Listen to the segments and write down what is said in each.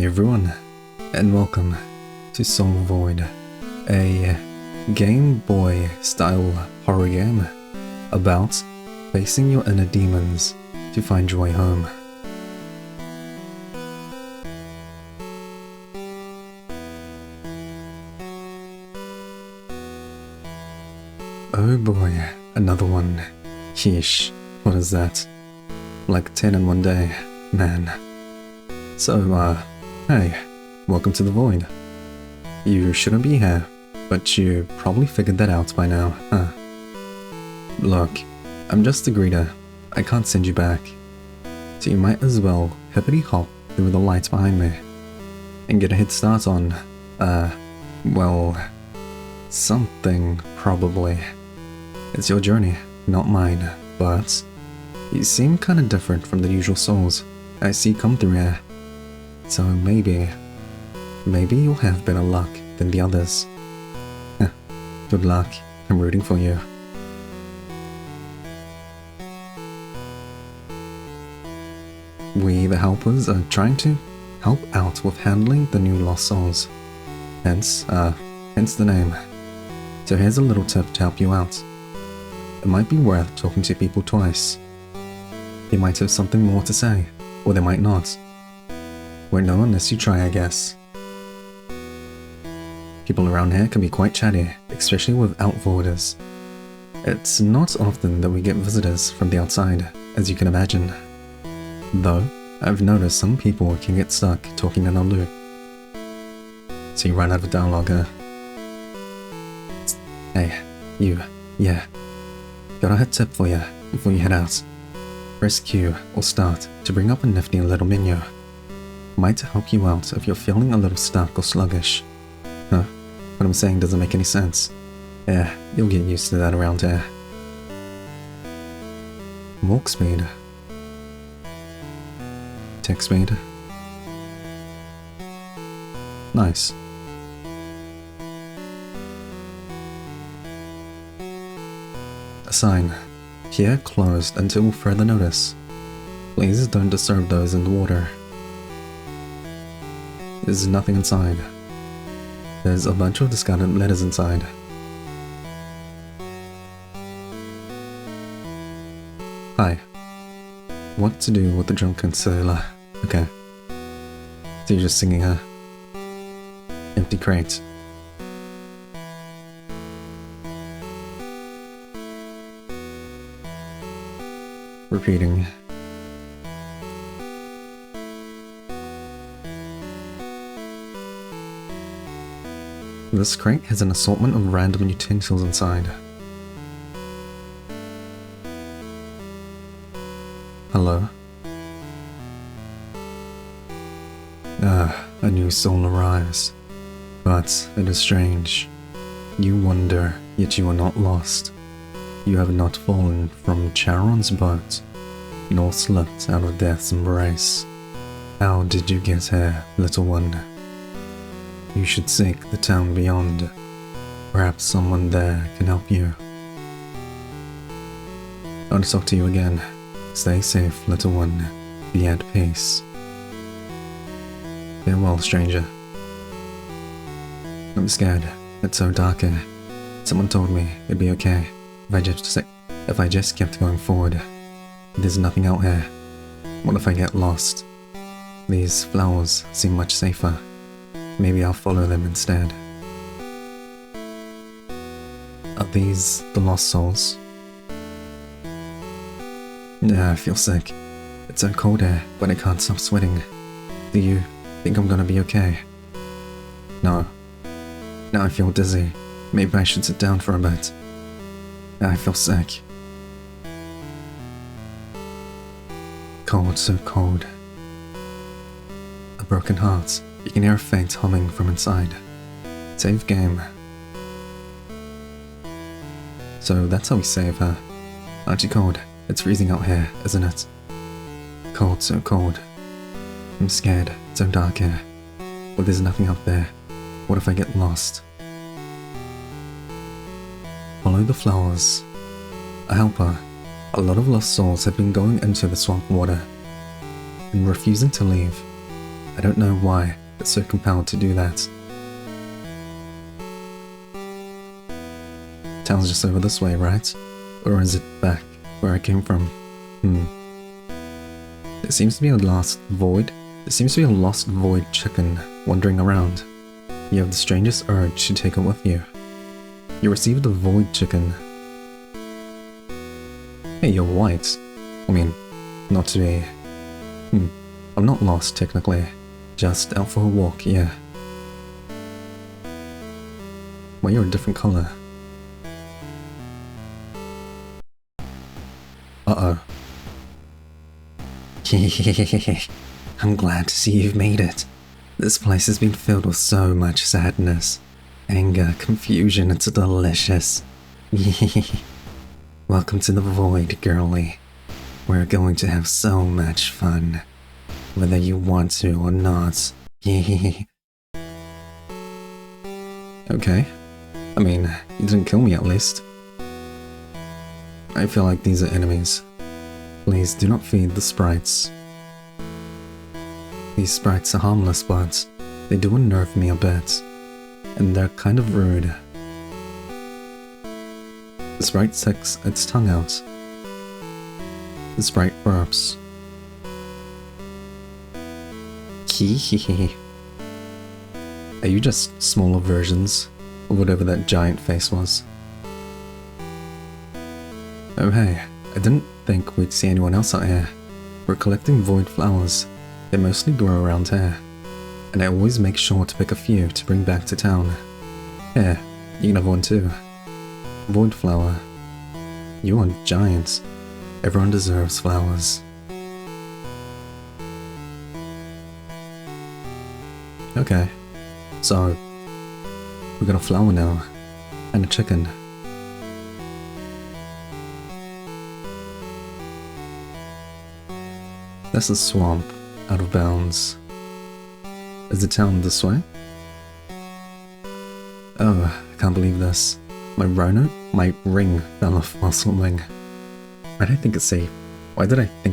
Hey everyone, and welcome to Soul Void, a Game Boy style horror game about facing your inner demons to find your way home. Oh boy, another one. Yeesh, what is that? Like 10 in one day, man. So, hey, welcome to the Void. You shouldn't be here, but you probably figured that out by now, huh? Look, I'm just a greeter. I can't send you back. So you might as well hippity-hop through the lights behind me and get a head start on, well, something, probably. It's your journey, not mine, but you seem kinda different from the usual souls I see come through here. So maybe you'll have better luck than the others. Good luck, I'm rooting for you. We, the helpers, are trying to help out with handling the new lost souls. Hence the name. So here's a little tip to help you out. It might be worth talking to people twice. They might have something more to say, or they might not. Won't know unless you try, I guess. People around here can be quite chatty, especially with outboarders. It's not often that we get visitors from the outside, as you can imagine. Though, I've noticed some people can get stuck talking in a loop. So you run out of dialogue, huh? Hey, you, yeah. Got a hot tip for you before you head out. Press Q or Start to bring up a nifty little menu. Might help you out if you're feeling a little stuck or sluggish. Huh? What I'm saying doesn't make any sense. Yeah, you'll get used to that around here. Walk speed. Text speed. Nice. A sign. Here closed until further notice. Please don't disturb those in the water. There's nothing inside. There's a bunch of discarded letters inside. Hi. What to do with the drunken sailor? Okay. So you're just singing, huh? Empty crate. Repeating. This crate has an assortment of random utensils inside. Hello? A new soul arrives. But it is strange. You wander, yet you are not lost. You have not fallen from Charon's boat, nor slipped out of death's embrace. How did you get here, little one? You should seek the town beyond. Perhaps someone there can help you. I'll talk to you again. Stay safe, little one. Be at peace. Farewell, stranger. I'm scared. It's so dark here. Someone told me it'd be okay if I just kept going forward. There's nothing out here. What if I get lost? These flowers seem much safer. Maybe I'll follow them instead. Are these the lost souls? Yeah, I feel sick. It's so cold here, but I can't stop sweating. Do you think I'm gonna be okay? No. Now I feel dizzy. Maybe I should sit down for a bit. I feel sick. Cold, so cold. A broken heart. You can hear a faint humming from inside. Save game. So that's how we save her. Aren't you cold? It's freezing out here, isn't it? Cold, so cold. I'm scared. It's so dark here. But there's nothing up there. What if I get lost? Follow the flowers. A helper. A lot of lost souls have been going into the swamp water and refusing to leave. I don't know why it's so compelled to do that. Town's just over this way, right? Or is it back where I came from? There seems to be a lost void chicken wandering around. You have the strangest urge to take it with you. You received a void chicken. Hey, you're white. I mean, not to be... I'm not lost, technically. Just out for a walk, yeah. Well, you're a different color. Uh-oh. I'm glad to see you've made it. This place has been filled with so much sadness, anger, confusion. It's delicious. Welcome to the void, girlie. We're going to have so much fun, whether you want to or not. Okay. I mean, you didn't kill me at least. I feel like these are enemies. Please do not feed the sprites. These sprites are harmless, but they do unnerve me a bit, and they're kind of rude. The sprite sticks its tongue out. The sprite burps. Are you just smaller versions of whatever that giant face was? Oh hey, I didn't think we'd see anyone else out here. We're collecting void flowers. They mostly grow around here, and I always make sure to pick a few to bring back to town. Here, you can have one too. Void flower. You are giant. Everyone deserves flowers. Okay, so we got a flower now, and a chicken. That's a swamp, out of bounds. Is the town this way? Oh, I can't believe this. My ring fell off while swimming. Why did I think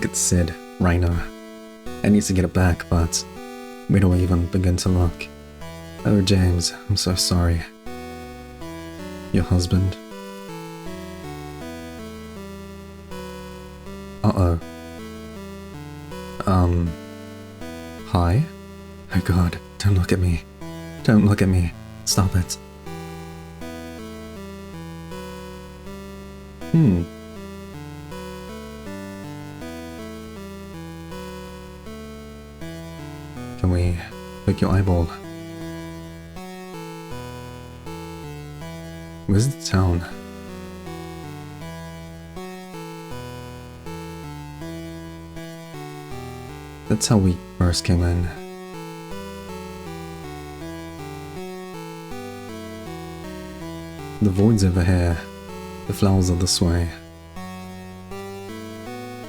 it said rhino? I need to get it back, but where do I even begin to look? Oh, James, I'm so sorry. Your husband? Uh-oh. Hi? Oh god, don't look at me. Don't look at me. Stop it. Can we pick your eyeball? Where's the town? That's how we first came in. The void's over here. The flowers are this way.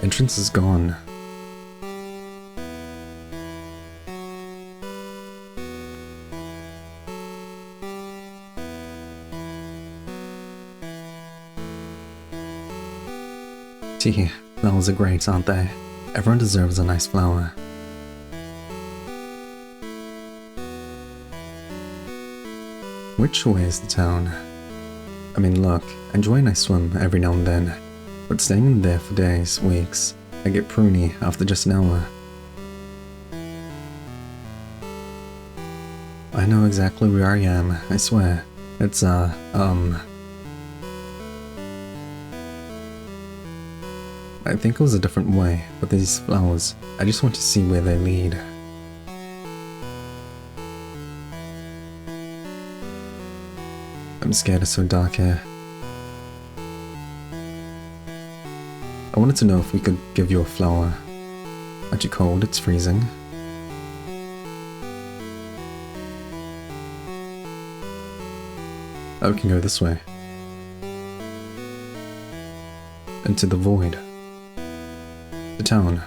Entrance is gone. Gee, flowers are great, aren't they? Everyone deserves a nice flower. Which way is the town? I mean, look, I enjoy a nice swim every now and then, but staying in there for days, weeks, I get pruny after just an hour. I know exactly where I am, I swear. It's, I think it was a different way, but these flowers, I just want to see where they lead. I'm scared it's so dark here. I wanted to know if we could give you a flower. Aren't you cold? It's freezing. Oh, we can go this way. Into the void. The town.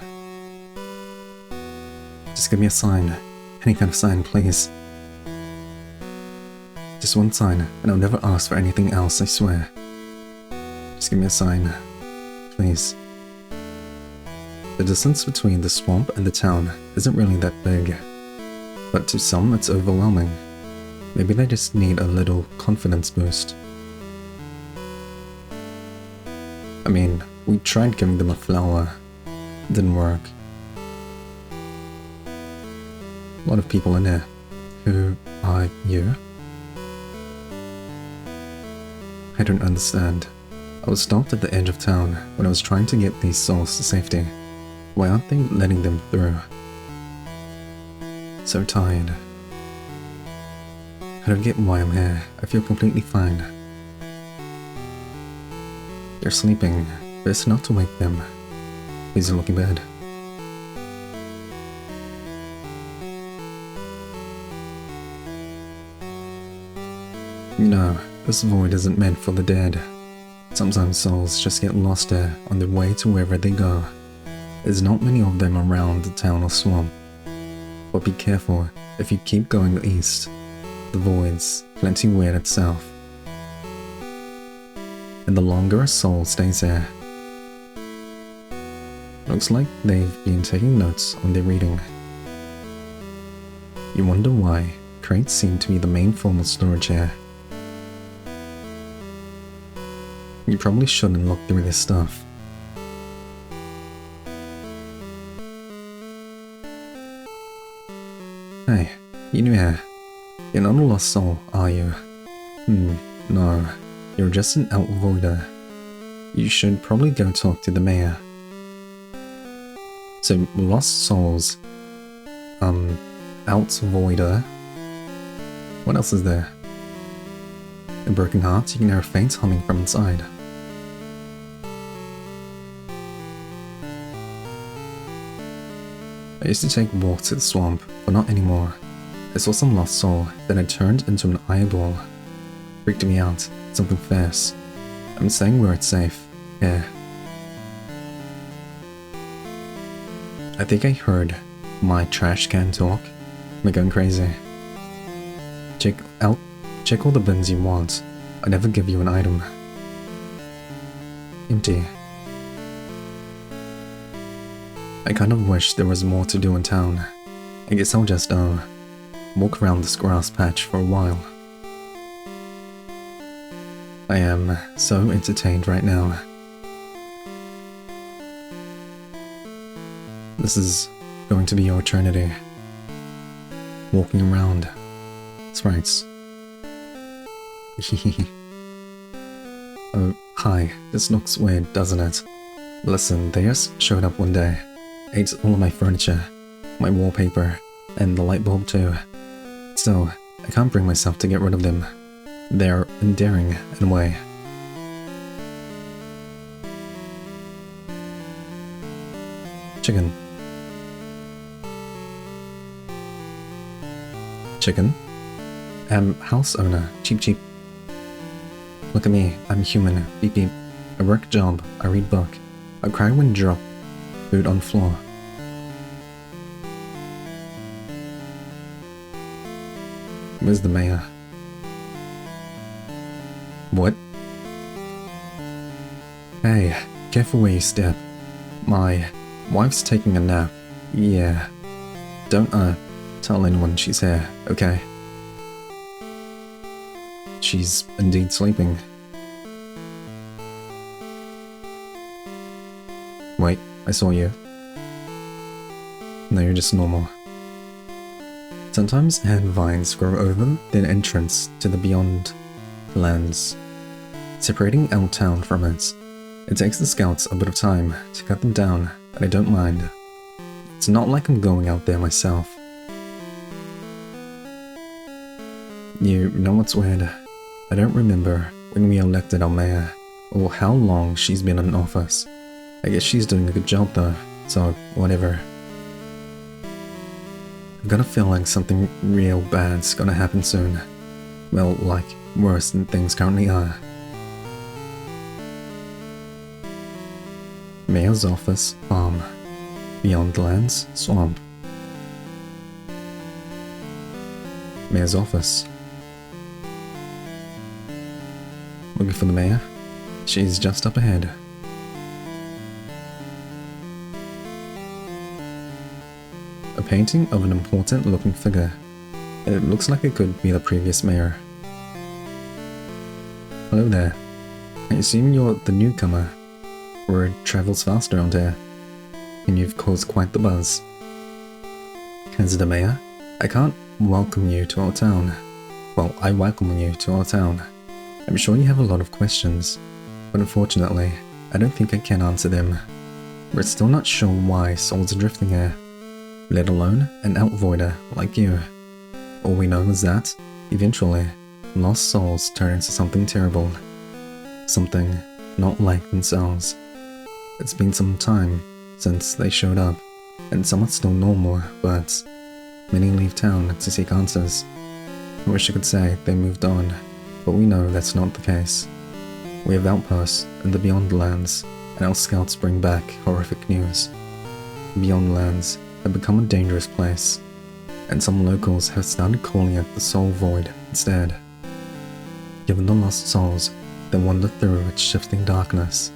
Just give me a sign. Any kind of sign, please. Just one sign, and I'll never ask for anything else, I swear. Just give me a sign. Please. The distance between the swamp and the town isn't really that big. but to some it's overwhelming. Maybe they just need a little confidence boost. I mean, we tried giving them a flower. Didn't work. A lot of people in here. Who are you? I don't understand. I was stopped at the edge of town when I was trying to get these souls to safety. Why aren't they letting them through? So tired. I don't get why I'm here. I feel completely fine. They're sleeping. Best not to wake them. Please don't look in bed. You know, this void isn't meant for the dead. Sometimes souls just get lost there on their way to wherever they go. There's not many of them around the town or swamp. But be careful if you keep going east. The void's plenty weird itself. And the longer a soul stays there. Looks like they've been taking notes on their reading. You wonder why crates seem to be the main form of storage here. You probably shouldn't look through this stuff. Hey, you new here. You're not a lost soul, are you? No. You're just an outvoider. You should probably go talk to the mayor. So, lost souls. Outvoider. What else is there? A broken heart, you can hear a faint humming from inside. I used to take walks to the swamp, but not anymore. I saw some lost soul, then it turned into an eyeball. Freaked me out. Something fierce. I'm staying where it's safe. Here. I think I heard my trash can talk. Am I going crazy? Check all the bins you want. I never give you an item. Empty. I kind of wish there was more to do in town. I guess I'll just, walk around this grass patch for a while. I am so entertained right now. This is going to be your eternity. Walking around. That's right. Oh, hi. This looks weird, doesn't it? Listen, they just showed up one day. Ate all of my furniture, my wallpaper, and the light bulb too. Still, I can't bring myself to get rid of them. They're endearing in a way. Chicken. Chicken? House owner. Cheep cheep. Look at me. I'm human. Beep beep. I work job. I read book. I cry when drop food on floor. Where's the mayor? What? Hey, careful where you step. My wife's taking a nap. Yeah. Don't, tell anyone she's here, okay? She's indeed sleeping. Wait, I saw you. No, you're just normal. Sometimes hand vines grow over the entrance to the beyond lands, separating our town from it. It takes the scouts a bit of time to cut them down, but I don't mind. It's not like I'm going out there myself. You know what's weird? I don't remember when we elected our mayor, or how long she's been in office. I guess she's doing a good job though, so whatever. I've got a feeling something real bad's gonna happen soon. Well, like, worse than things currently are. Mayor's office, farm. Beyond lands, swamp. Mayor's office. Looking for the mayor? She's just up ahead. A painting of an important looking figure It looks like it could be the previous mayor. Hello there. I assume you're the newcomer. Word travels fast around here, and you've caused quite the buzz. As the mayor, I can't welcome you to our town. Well, I welcome you to our town. I'm sure you have a lot of questions, but unfortunately, I don't think I can answer them. We're still not sure why souls are drifting here, let alone an outvoider like you. All we know is that, eventually, lost souls turn into something terrible. Something not like themselves. It's been some time since they showed up, and some are still normal, but many leave town to seek answers. I wish I could say they moved on, but we know that's not the case. We have outposts in the Beyond Lands, and our scouts bring back horrific news. Beyond Lands have become a dangerous place, and some locals have started calling it the Soul Void instead. Given the lost souls that wander through its shifting darkness,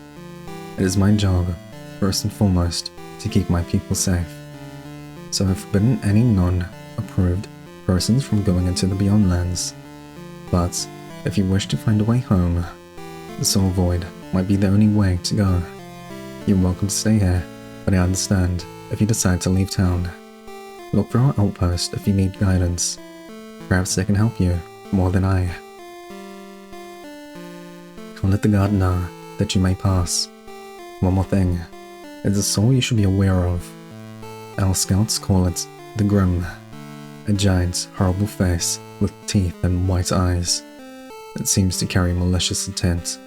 it is my job, first and foremost, to keep my people safe. So I've forbidden any non-approved persons from going into the Beyond Lands. But if you wish to find a way home, the Soul Void might be the only way to go. You're welcome to stay here, but I understand if you decide to leave town. Look for our outpost if you need guidance. Perhaps they can help you more than I. I'll let the guard know that you may pass. One more thing, it's a soul you should be aware of. Our scouts call it the Grim, a giant, horrible face with teeth and white eyes. It seems to carry malicious intent,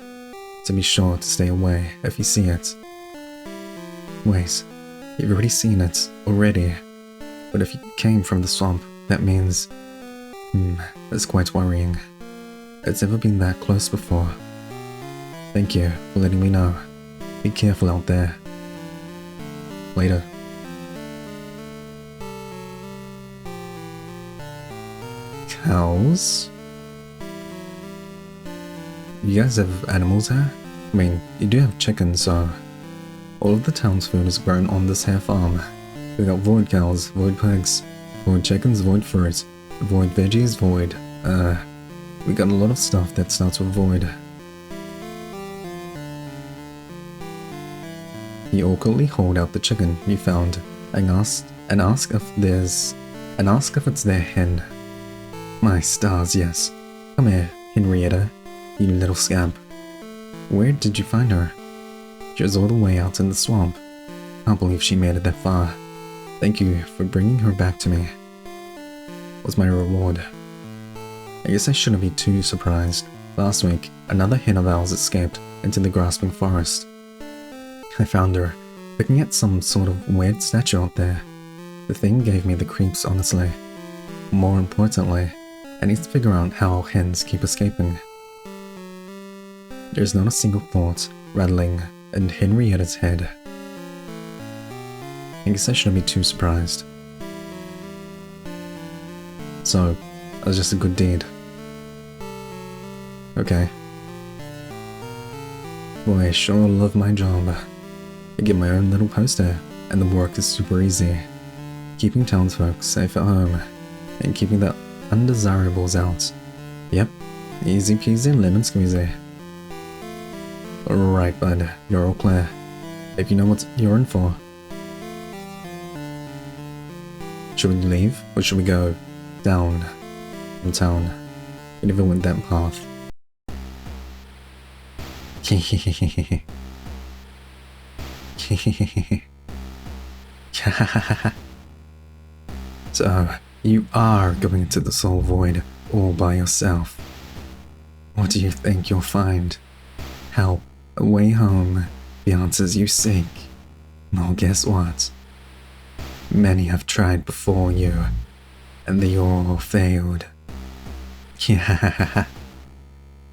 so be sure to stay away if you see it. Wait, you've already seen it already, but if you came from the swamp, that means… that's quite worrying. It's never been that close before. Thank you for letting me know. Be careful out there. Later. Cows? You guys have animals here? I mean, you do have chickens, so… All of the town's food is grown on this hair farm. We got void cows, void pigs, void chickens, void fruit, void veggies, void… we got a lot of stuff that starts with void. You awkwardly hold out the chicken you found and ask if it's their hen. My stars, yes. Come here, Henrietta, you little scamp. Where did you find her? She was all the way out in the swamp. Can't believe she made it that far. Thank you for bringing her back to me. Was my reward. I guess I shouldn't be too surprised. Last week, another hen of ours escaped into the grasping forest. I found her, picking at some sort of weird statue out there. The thing gave me the creeps, honestly. More importantly, I need to figure out how hens keep escaping. There's not a single thought rattling in Henrietta's head. I guess I shouldn't be too surprised. So, that was just a good deed. Okay. Boy, I sure love my job. I get my own little poster, and the work is super easy. Keeping townsfolk safe at home, and keeping the undesirables out. Yep, easy peasy lemon squeezy. Alright bud, you're all clear. If you know what you're in for. Should we leave, or should we go down from town? We never went that path. So, you are going into the Soul Void all by yourself. What do you think you'll find? Help, a way home, the answers you seek. Well, guess what? Many have tried before you, and they all failed. Yeah.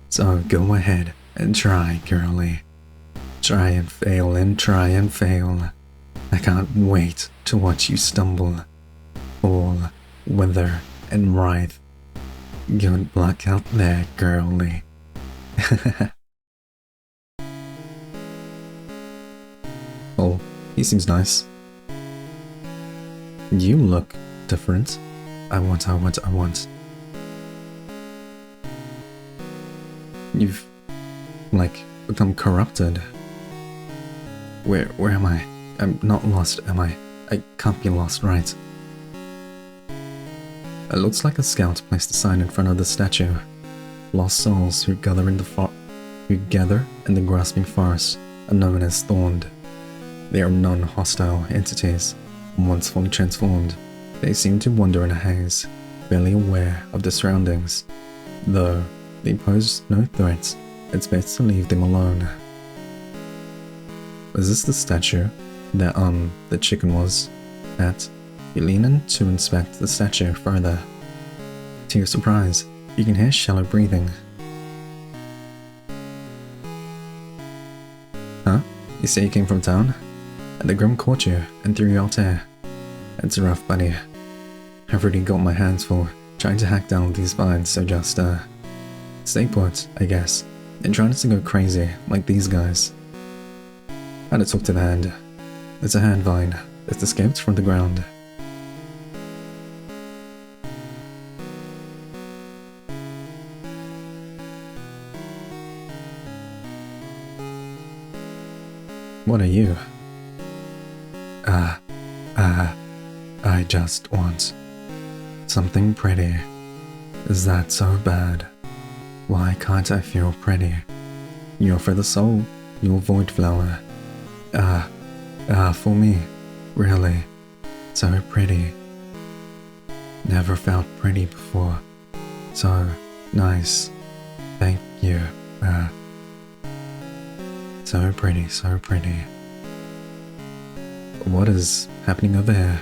So go ahead and try, girlie. Try and fail and try and fail. I can't wait to watch you stumble, fall, wither, and writhe. Good luck out there, girlie. Oh, he seems nice. You look different. I want. You've, like, become corrupted. Where am I? I'm not lost, am I? I can't be lost, right? It looks like a scout placed a sign in front of the statue. Lost souls who gather in the grasping forest are known as thorned. They are non-hostile entities, and once fully transformed, they seem to wander in a haze, barely aware of their surroundings. Though they pose no threats, it's best to leave them alone. Is this the statue that, the chicken was at? You lean in to inspect the statue further. To your surprise, you can hear shallow breathing. Huh? You say you came from town? And the Grim caught you and threw you out there. It's rough, buddy. I've already got my hands full trying to hack down these vines, so just, stay put, I guess, and try not to go crazy like these guys. I had to talk to the hand. It's a hand vine that's escaped from the ground. What are you? I just want something pretty. Is that so bad? Why can't I feel pretty? You're for the soul, you're void flower. For me, really, so pretty. Never felt pretty before. So nice. Thank you. So pretty, so pretty. What is happening over here?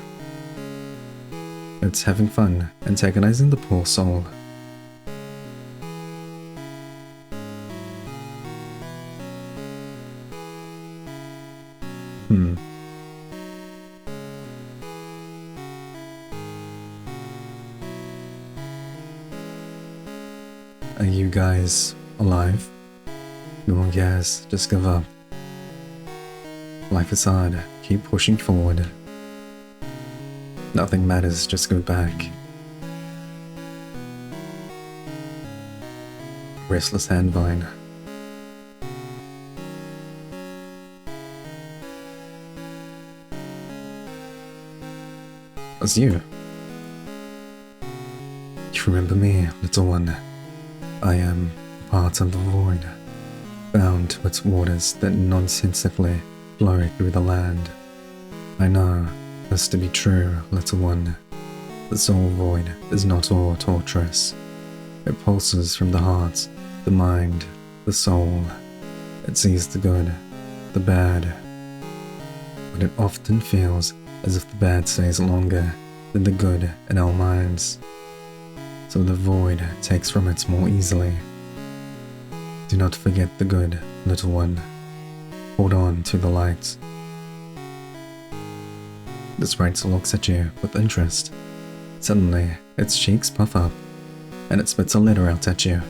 It's having fun, antagonizing the poor soul. Are you guys alive? No, yes, just give up. Life is hard, keep pushing forward. Nothing matters, just go back. Restless hand vine. It's you. You remember me, little one? I am part of the void, bound to its waters that nonsensically flow through the land. I know this to be true, little one. The soul void is not all torturous. It pulses from the heart, the mind, the soul. It sees the good, the bad, but it often feels as if the bad stays longer than the good in our minds. So the void takes from it more easily. Do not forget the good, little one. Hold on to the light. The sprite looks at you with interest. Suddenly, its cheeks puff up, and it spits a letter out at you.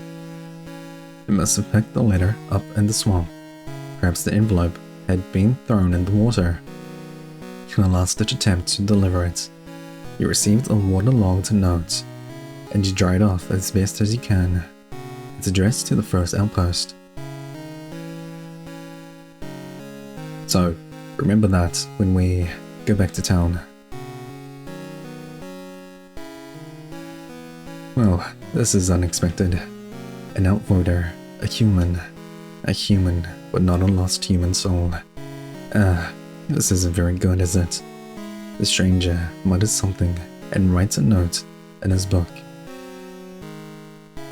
It must have picked the letter up in the swamp. Perhaps the envelope had been thrown in the water. In a last-ditch attempt to deliver it, you received a waterlogged note, and you dry it off as best as you can. It's addressed to the first outpost. So, remember that when we go back to town. Well, this is unexpected. An outvoter, a human, but not a lost human soul. This isn't very good, is it? The stranger mutters something and writes a note in his book.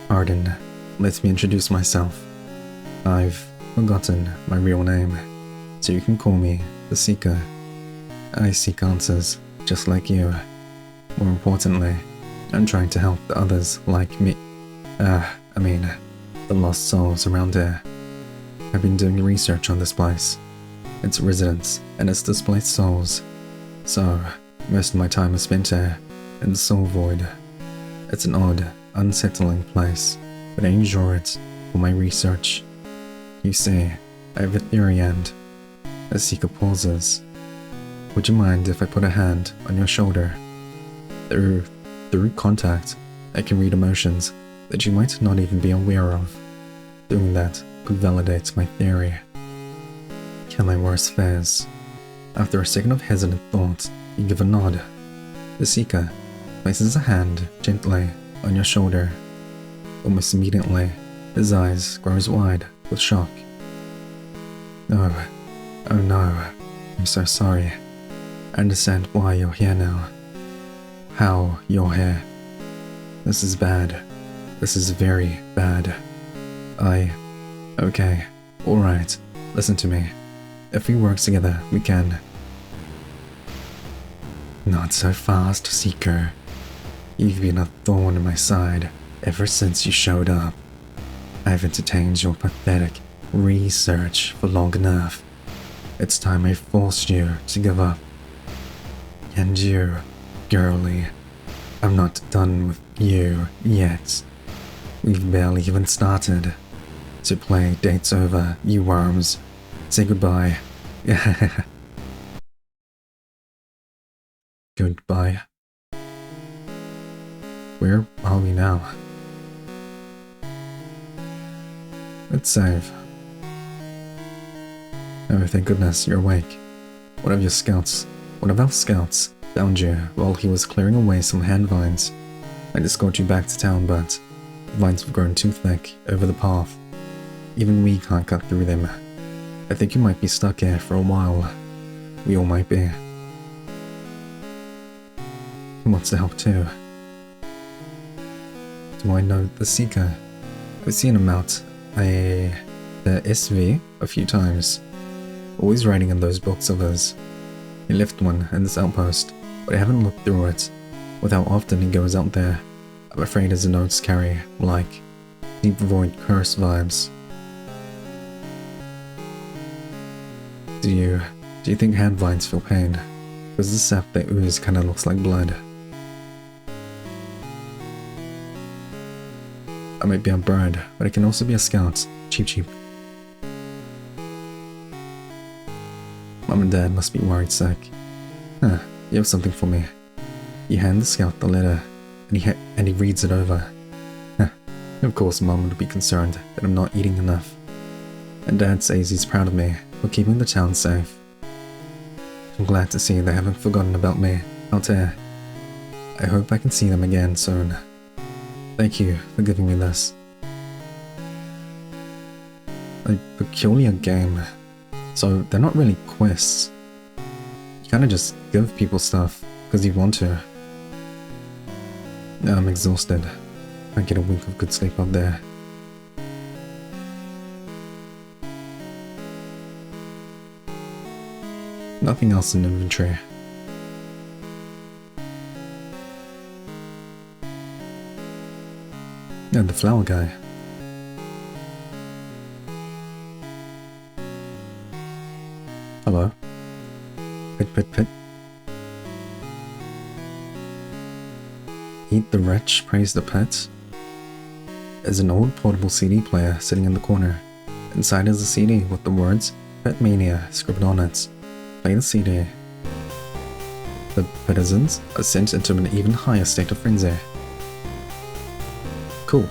Pardon, let me introduce myself. I've forgotten my real name, so you can call me the Seeker. I seek answers, just like you. More importantly, I'm trying to help the others like me. The lost souls around here. I've been doing research on this place, its residents, and its displaced souls. So, most of my time is spent here, in the soul void. It's an odd, unsettling place, but I enjoy it for my research. You see, I have a theory and... The Seeker pauses. Would you mind if I put a hand on your shoulder? Through Through contact, I can read emotions that you might not even be aware of. Doing that could validate my theory. Kill my worst fears. After a second of hesitant thought, you give a nod. The Seeker places a hand gently on your shoulder. Almost immediately, his eyes grows wide with shock. Oh no, I'm so sorry. I understand why you're here now. How you're here. This is bad. This is very bad. Okay, alright, listen to me. If we work together, we can. Not so fast, Seeker. You've been a thorn in my side ever since you showed up. I've entertained your pathetic research for long enough. It's time I forced you to give up. And you, girlie, I'm not done with you yet. We've barely even started. To play dates over, you worms. Say goodbye. Goodbye. Where are we now? Let's save. Oh, thank goodness you're awake. One of our scouts found you while he was clearing away some hand vines. I'd escort you back to town, but the vines have grown too thick over the path. Even we can't cut through them. I think you might be stuck here for a while. We all might be. Who wants to help too? Do I know the Seeker? I've seen him out the SV a few times. Always writing in those books of his. He left one in this outpost, but I haven't looked through it. With how often he goes out there, I'm afraid his notes carry, like, deep void curse vibes. Do you think hand vines feel pain? Because the sap they ooze kinda looks like blood. I might be a bird, but I can also be a scout. Cheep cheep. Mom and Dad must be worried sick. Huh, you have something for me. You hand the scout the letter, and he reads it over. Huh, of course Mom would be concerned that I'm not eating enough. And Dad says he's proud of me for keeping the town safe. I'm glad to see they haven't forgotten about me out here. I hope I can see them again soon. Thank you for giving me this. A peculiar game. So they're not really quests. You kinda just give people stuff because you want to. I'm exhausted. I get a wink of good sleep up there. Nothing else in inventory. And the flower guy. Hello. Pit pit pit. Eat the wretch, praise the pet. There's an old portable CD player sitting in the corner. Inside is a CD with the words Pet Mania scribbled on it. Play the CD. The petizens are sent into an even higher state of frenzy. Cool.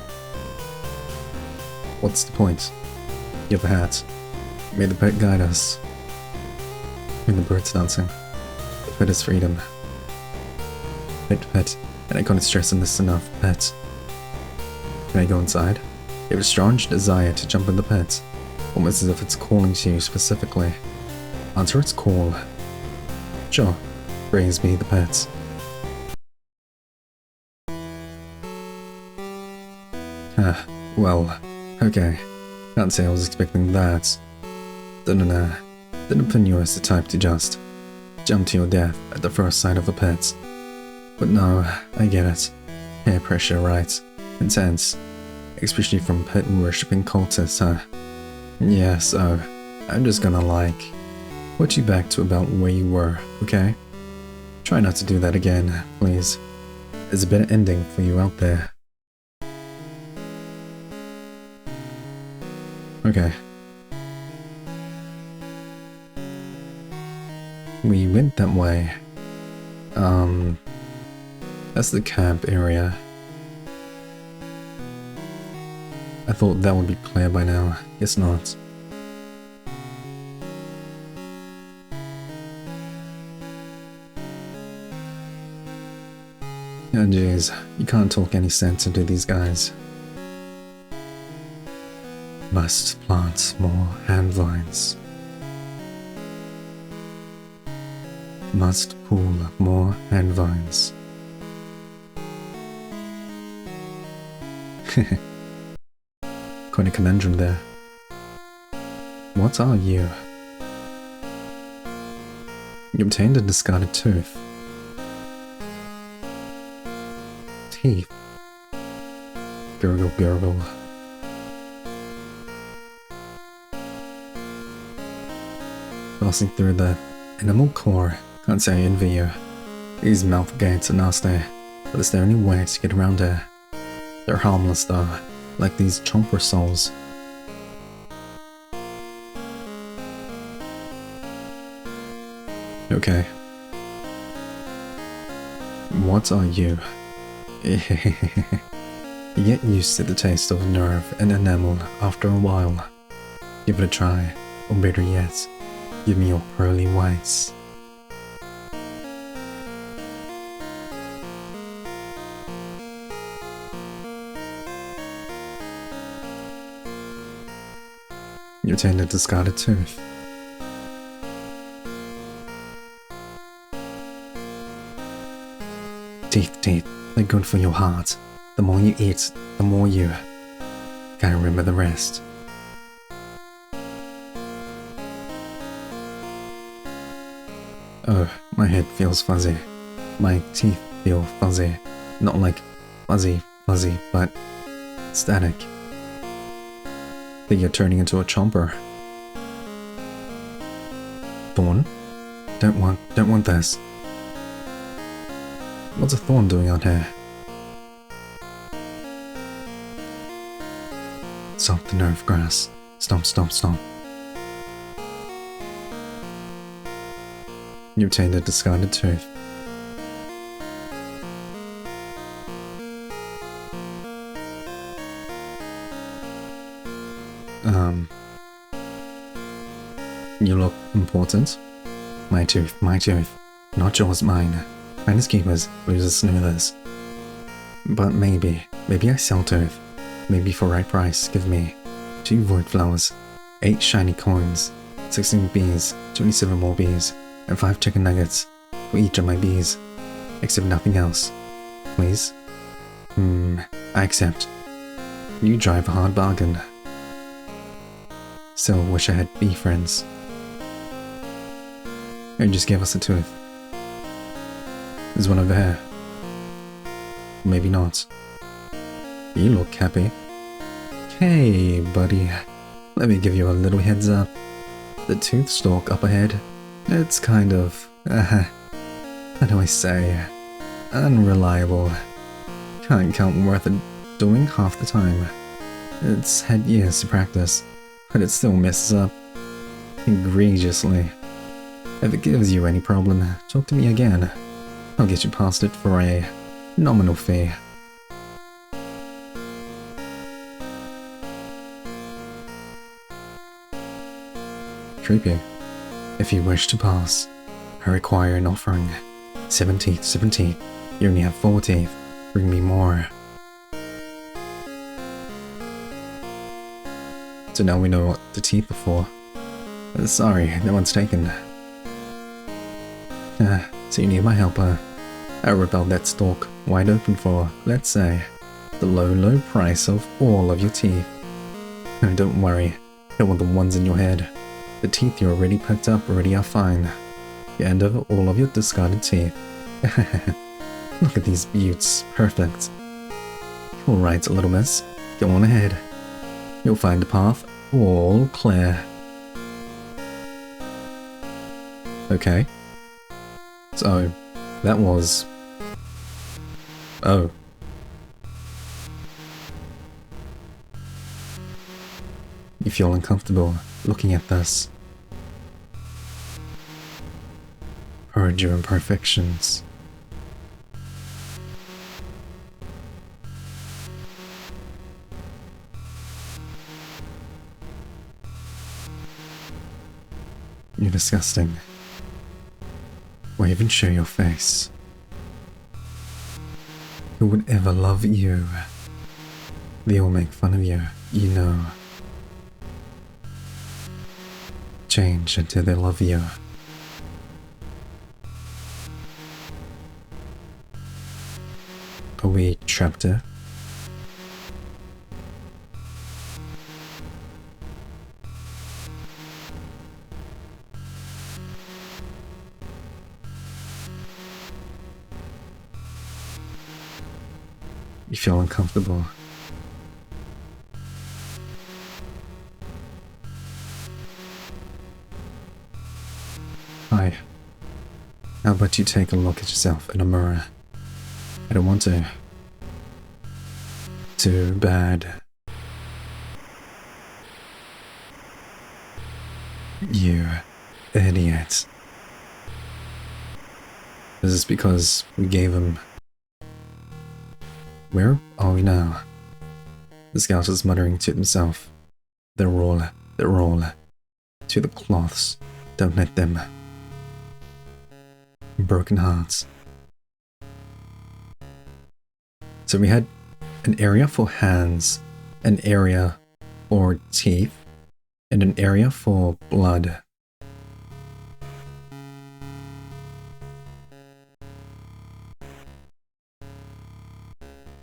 What's the point? You have a hat. May the pet guide us. When the bird's dancing. The pet is freedom. Pet, pet. And I can't stress on this enough. Pet. Can I go inside? You have a strange desire to jump in the pet. Almost as if it's calling to you specifically. Answer its call. Sure. Praise be the pets. Well, okay. Can't say I was expecting that. Didn't pin you as the type to just jump to your death at the first sight of a pet. But no, I get it. Peer pressure, right? Intense. Especially from pet worshipping cultists, huh? Yeah, so I'm just gonna put you back to about where you were, okay? Try not to do that again, please. There's a better ending for you out there. Okay. We went that way. That's the camp area. I thought that would be clear by now. Guess not. Oh jeez, you can't talk any sense into these guys. Must plant more hand vines. Must pull more hand vines. Quite a conundrum there. What are you? You obtained a discarded tooth. Teeth. Gurgle, gurgle. Passing through the animal core. Can't say I envy you. These mouth gates are nasty, but it's the only way to get around here. They're harmless though, like these chomper souls. Okay. What are you? You get used to the taste of nerve and enamel after a while. Give it a try, or better yet, give me your pearly whites. You obtained a discarded tooth. Teeth, they're good for your heart. The more you eat, the more you can't remember the rest. Oh, my head feels fuzzy. My teeth feel fuzzy. Not like fuzzy, but static. Think you're turning into a chomper. Thorn? Don't want this. What's a thorn doing out here? Stomp the nerve grass. Stomp, stomp, stomp. You obtained a discarded tooth. You look important. My tooth, not yours, mine. Finders keepers, losers snoozers. But maybe I sell tooth. Maybe for right price, give me 2 void flowers, 8 shiny coins, 16 bees, 27 more bees, and 5 chicken nuggets for each of my bees. Accept nothing else. Please? I accept. You drive a hard bargain. Still wish I had bee friends. Or just give us a tooth. There's one over here. Maybe not. You look happy. Hey, buddy. Let me give you a little heads up. The tooth stalk up ahead, it's kind of, how do I say, unreliable. Can't count worth it doing half the time. It's had years to practice, but it still messes up. Egregiously. If it gives you any problem, talk to me again. I'll get you past it for a nominal fee. Creepy. If you wish to pass, I require an offering. 7 teeth. You only have 4 teeth. Bring me more. So now we know what the teeth are for. Sorry, that one's taken. So you need my help, I rip out that stalk wide open for, let's say, the low price of all of your teeth. Don't worry, don't want the ones in your head. The teeth you already picked up already are fine. You end over all of your discarded teeth. Look at these beauts, perfect. Alright, little miss, go on ahead. You'll find the path all clear. Okay. So, that was... Oh. You feel uncomfortable looking at this. Heard your imperfections. You're disgusting. Why even show your face? Who would ever love you? They all make fun of you, you know. Change until they love you. Are we trapped here? You feel uncomfortable. Hi. How about you take a look at yourself in a mirror? I don't want to. Too bad. You idiot. Is this because we gave him... Where are we now? The scout is muttering to himself. They're all. To the cloths. Don't let them. Broken hearts. So we had an area for hands, an area for teeth, and an area for blood.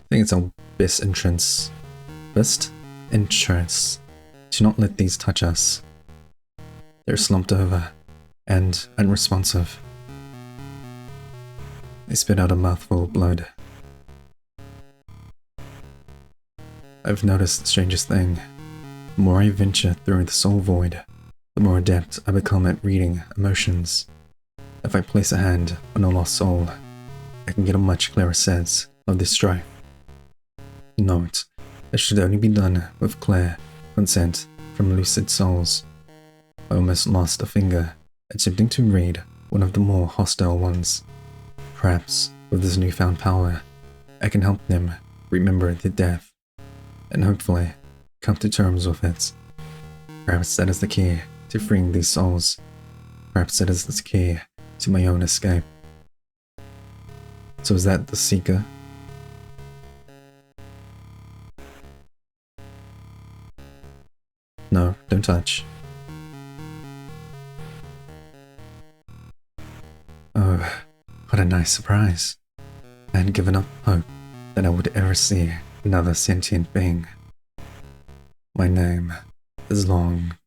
I think it's our best entrance. Best entrance. Do not let these touch us. They're slumped over and unresponsive. They spit out a mouthful of blood. I've noticed the strangest thing. The more I venture through the soul void, the more adept I become at reading emotions. If I place a hand on a lost soul, I can get a much clearer sense of this strife. Note, it should only be done with clear consent from lucid souls. I almost lost a finger attempting to read one of the more hostile ones. Perhaps, with this newfound power, I can help them remember their death, and hopefully come to terms with it. Perhaps that is the key to freeing these souls. Perhaps that is the key to my own escape. So is that the Seeker? No, don't touch. Oh, what a nice surprise. I had given up hope that I would ever see another sentient being. My name has long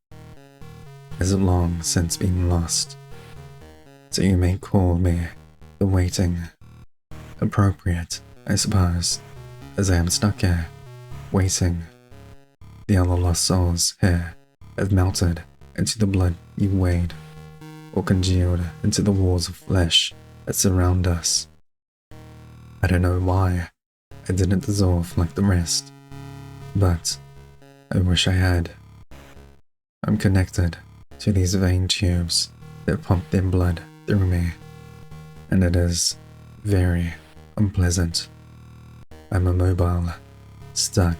since been lost, so you may call me the Waiting. Appropriate, I suppose, as I am stuck here, waiting. The other lost souls here have melted into the blood you weighed, or congealed into the walls of flesh that surround us. I don't know why I didn't dissolve like the rest, but I wish I had. I'm connected to these vein tubes that pump their blood through me, and it is very unpleasant. I'm immobile, stuck,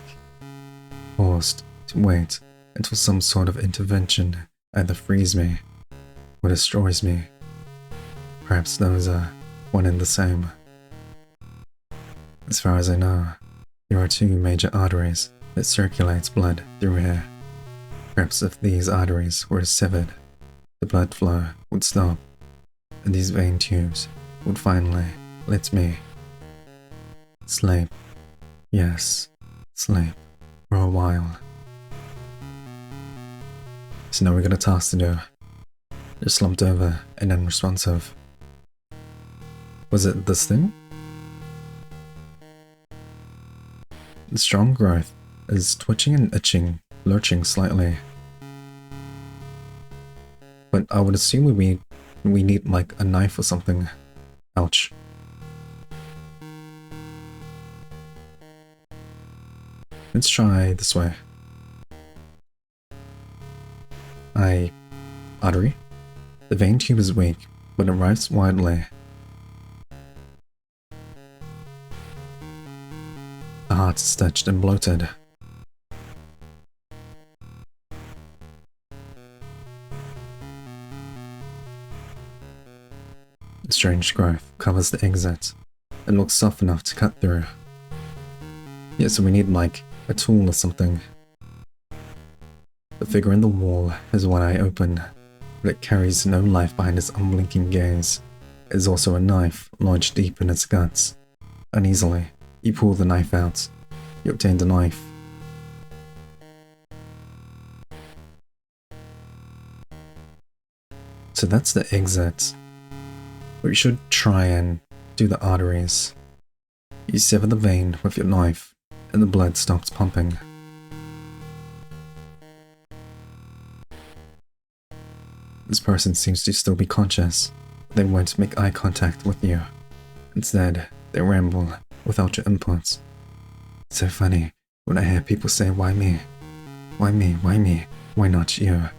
forced to wait until some sort of intervention either frees me or destroys me. Perhaps those are one and the same. As far as I know, there are two major arteries that circulates blood through here. Perhaps if these arteries were severed, the blood flow would stop, and these vein tubes would finally let me sleep. Yes, sleep for a while. So now we got a task to do. They're slumped over and unresponsive. Was it this thing? The strong growth is twitching and itching, lurching slightly. But I would assume we need like a knife or something. Ouch. Let's try this way. Artery. The vein tube is weak, but it writes widely. The heart is stitched and bloated. strange growth covers the exit. It looks soft enough to cut through. Yeah, so we need like a tool or something. The figure in the wall has one eye open, but it carries no life behind its unblinking gaze. It is also a knife lodged deep in its guts. Uneasily, you pull the knife out. You obtain the knife. So that's the exit. We should try and do the arteries. You sever the vein with your knife, and the blood stops pumping. This person seems to still be conscious. They won't make eye contact with you. Instead, they ramble without your inputs. It's so funny when I hear people say, "Why me? Why me? Why me? Why not you?"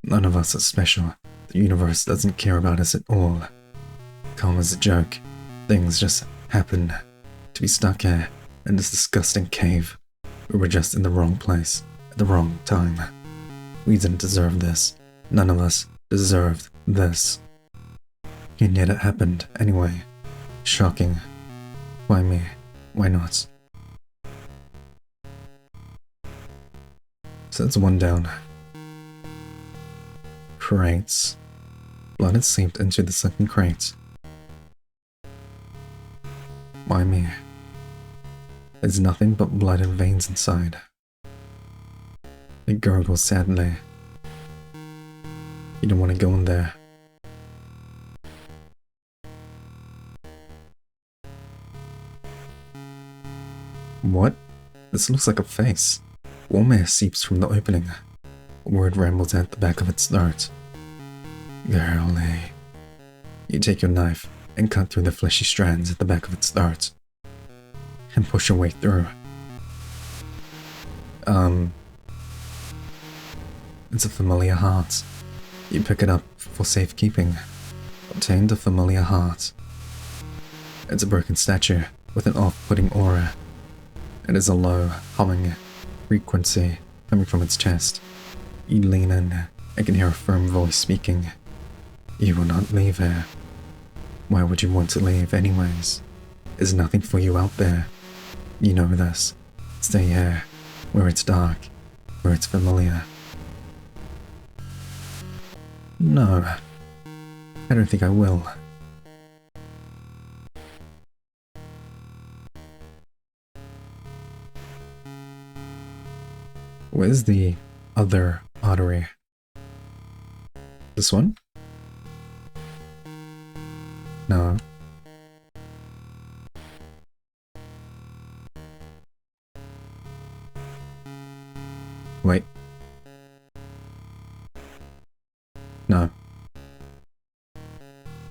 None of us are special. The universe doesn't care about us at all. Karma's a joke. Things just happen to be stuck here in this disgusting cave. We were just in the wrong place at the wrong time. We didn't deserve this. None of us deserved this. And yet it happened anyway. Shocking. Why me? Why not? So that's one down. Crates. Blood had seeped into the second crate. Why me? There's nothing but blood and veins inside. It gurgles sadly. You don't want to go in there. What? This looks like a face. Warm air seeps from the opening. A word rambles at the back of its throat. Girlie. You take your knife and cut through the fleshy strands at the back of its throat. And push your way through. It's a familiar heart. You pick it up for safekeeping. Obtained a familiar heart. It's a broken statue with an off-putting aura. It is a low, humming frequency coming from its chest. You lean in and can hear a firm voice speaking. You will not leave here. Why would you want to leave anyways? There's nothing for you out there. You know this. Stay here, where it's dark, where it's familiar. No, I don't think I will. Where's the other artery? This one? No. Wait. No.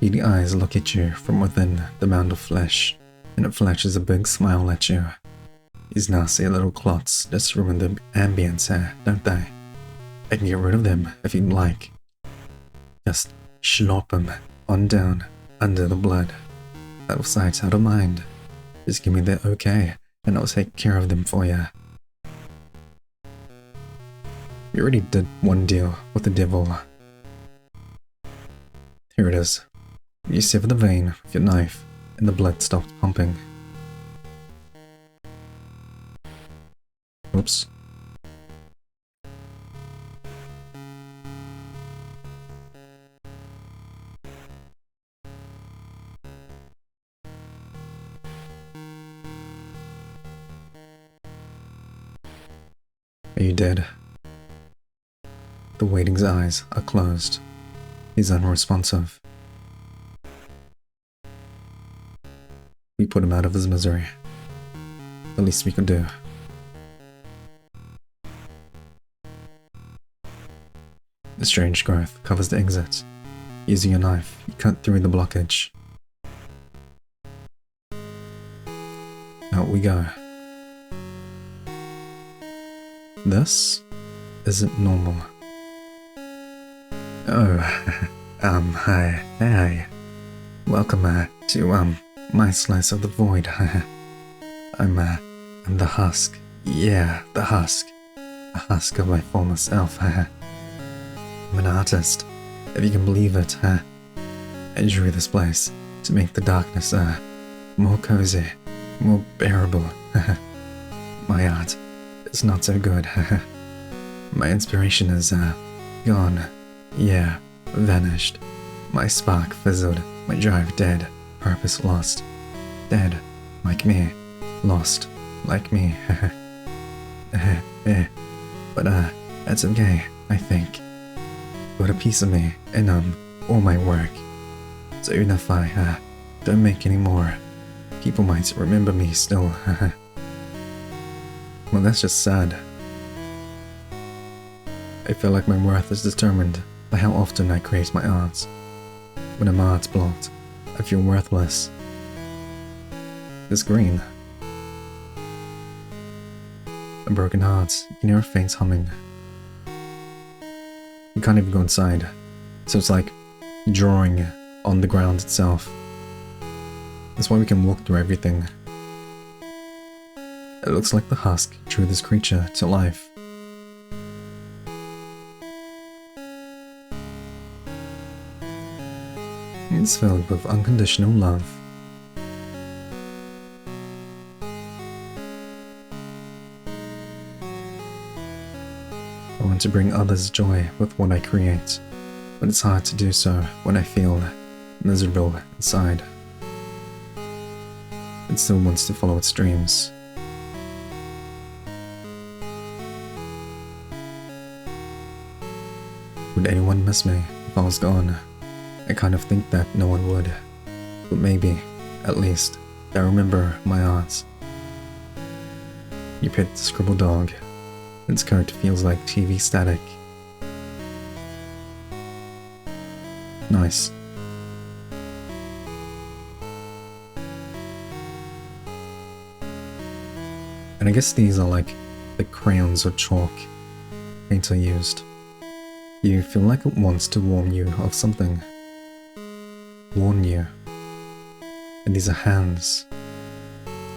Beady eyes look at you from within the mound of flesh, and it flashes a big smile at you. These nasty little clots just ruin the ambience here, don't they? I can get rid of them if you'd like. Just slop them on down under the blood. Out of sight, out of mind. Just give me the okay, and I'll take care of them for you. You already did one deal with the devil. Here it is. You sever the vein with your knife, and the blood stops pumping. Oops. Are you dead? The waiting's eyes are closed. He's unresponsive. We put him out of his misery. The least we could do. The strange growth covers the exit. Using a knife, you cut through the blockage. Out we go. This isn't normal. Oh, hi. Welcome, to, my slice of the void. I'm the husk. Yeah, the husk. A husk of my former self, I'm an artist, if you can believe it, I drew this place to make the darkness, more cozy, more bearable. My art is not so good. My inspiration is, gone. Yeah, vanished. My spark fizzled, my drive dead, purpose lost. Dead, like me. Lost, like me. But, that's okay, I think. Got a piece of me in, all my work. So even if I, don't make any more, people might remember me still. Well, that's just sad. I feel like my worth is determined by how often I create my art. When my art's blocked, I feel worthless. It's green. A broken heart, you hear a faint humming. You can't even go inside, so it's like drawing on the ground itself. That's why we can walk through everything. It looks like the husk drew this creature to life. It's filled with unconditional love. I want to bring others joy with what I create, but it's hard to do so when I feel miserable inside. It still wants to follow its dreams. Would anyone miss me if I was gone? I kind of think that no one would, but maybe, at least, they remember my art. You pet the scribble dog. Its coat feels like TV static. Nice. And I guess these are like the crayons or chalk painter used. You feel like it wants to warn you of something. Warn you. And these are hands.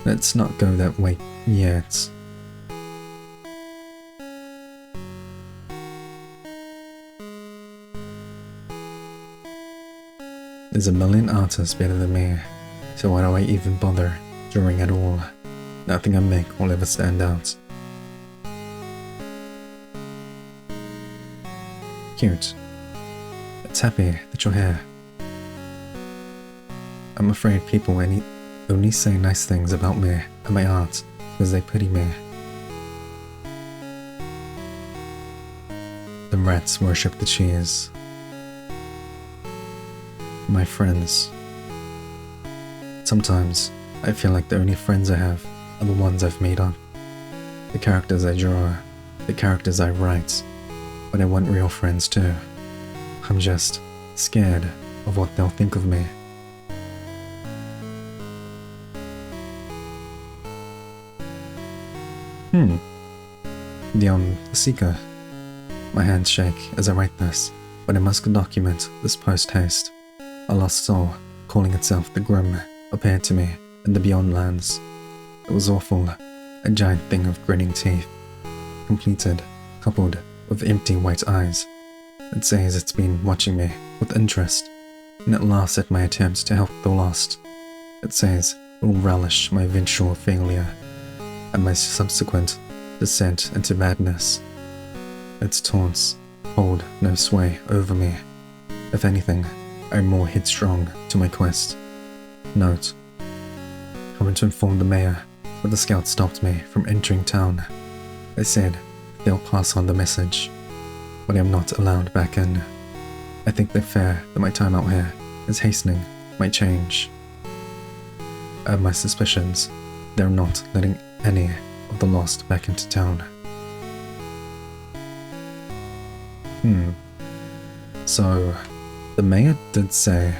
Let's not go that way yet. There's a million artists better than me, so why do I even bother drawing at all? Nothing I make will ever stand out. Cute. It's happy that you're here. I'm afraid people only say nice things about me and my art because they pity me. The rats worship the cheese. My friends. Sometimes I feel like the only friends I have are the ones I've made up. The characters I draw, the characters I write, but I want real friends too. I'm just scared of what they'll think of me. The Seeker. My hands shake as I write this, but I must document this post-haste. A lost soul, calling itself the Grim, appeared to me in the Beyond lands. It was awful, a giant thing of grinning teeth, completed, coupled with empty white eyes. It says it's been watching me with interest, and it laughs at my attempts to help the lost. It says it will relish my eventual failure, and my subsequent descent into madness. Its taunts hold no sway over me. If anything, I'm more headstrong to my quest. Note: I went to inform the mayor, but the scout stopped me from entering town. They said they'll pass on the message, but I'm not allowed back in. I think they fear that my time out here is hastening my change. I have my suspicions they're not letting any of the lost back into town. So, the mayor did say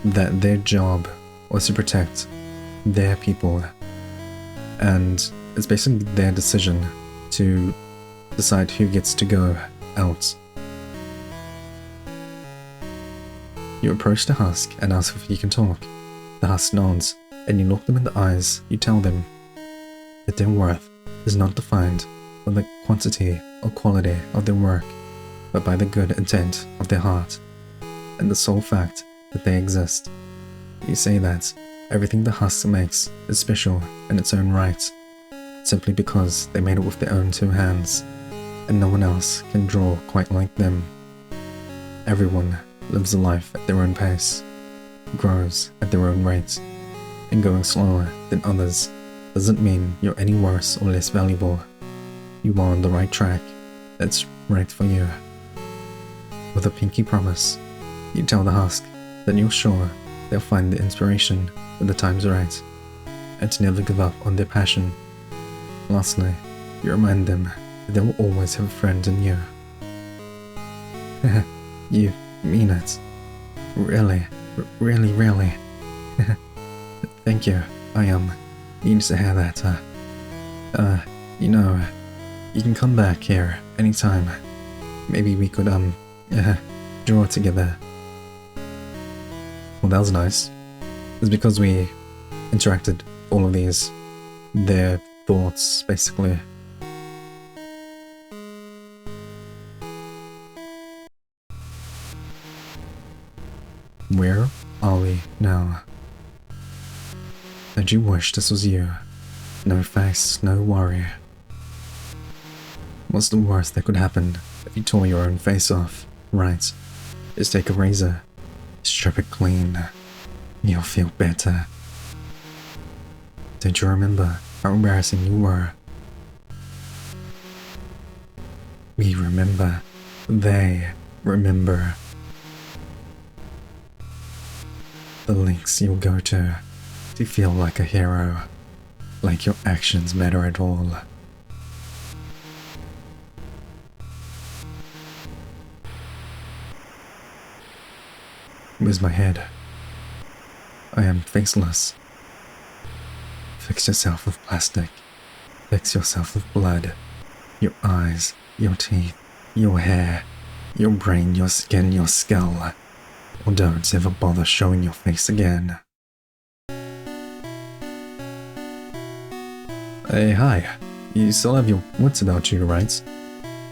that their job was to protect their people, and it's basically their decision to decide who gets to go out. You approach the husk and ask if you can talk. The husk nods, and you look them in the eyes. You tell them that their worth is not defined by the quantity or quality of their work, but by the good intent of their heart, and the sole fact that they exist. You say that everything the husk makes is special in its own right, simply because they made it with their own 2 hands, and no one else can draw quite like them. Everyone lives a life at their own pace, grows at their own rate, and going slower than others doesn't mean you're any worse or less valuable. You are on the right track that's right for you. With a pinky promise, you tell the husk that you're sure they'll find the inspiration when the time's right, and to never give up on their passion. Lastly, you remind them that they will always have a friend in you. You mean it. Really, really, really. Thank you. I need to hear that. You know, you can come back here anytime. Maybe we could, draw together. Well, that was nice. It's because we interacted all of these, their thoughts, basically. Where are we now? Don't you wish this was you? No face, no worry. What's the worst that could happen if you tore your own face off? Right. Just take a razor, strip it clean. You'll feel better. Don't you remember how embarrassing you were? We remember. They remember. The lengths you'll go to feel like a hero, like your actions matter at all. Where's my head? I am faceless. Fix yourself with plastic. Fix yourself with blood. Your eyes, your teeth, your hair, your brain, your skin, your skull. Or don't ever bother showing your face again. Hey, hi. You still have your wits about you, right?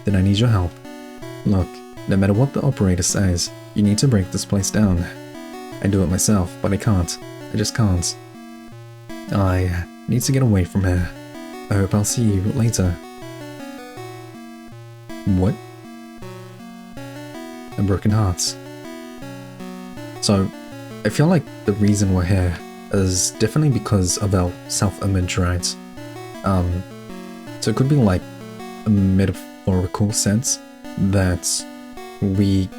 Then I need your help. Look, no matter what the operator says, you need to break this place down. I do it myself, but I can't. I just can't. I need to get away from here. I hope I'll see you later. What? A broken heart. So, I feel like the reason we're here is definitely because of our self-image, right? So it could be like a metaphorical sense that we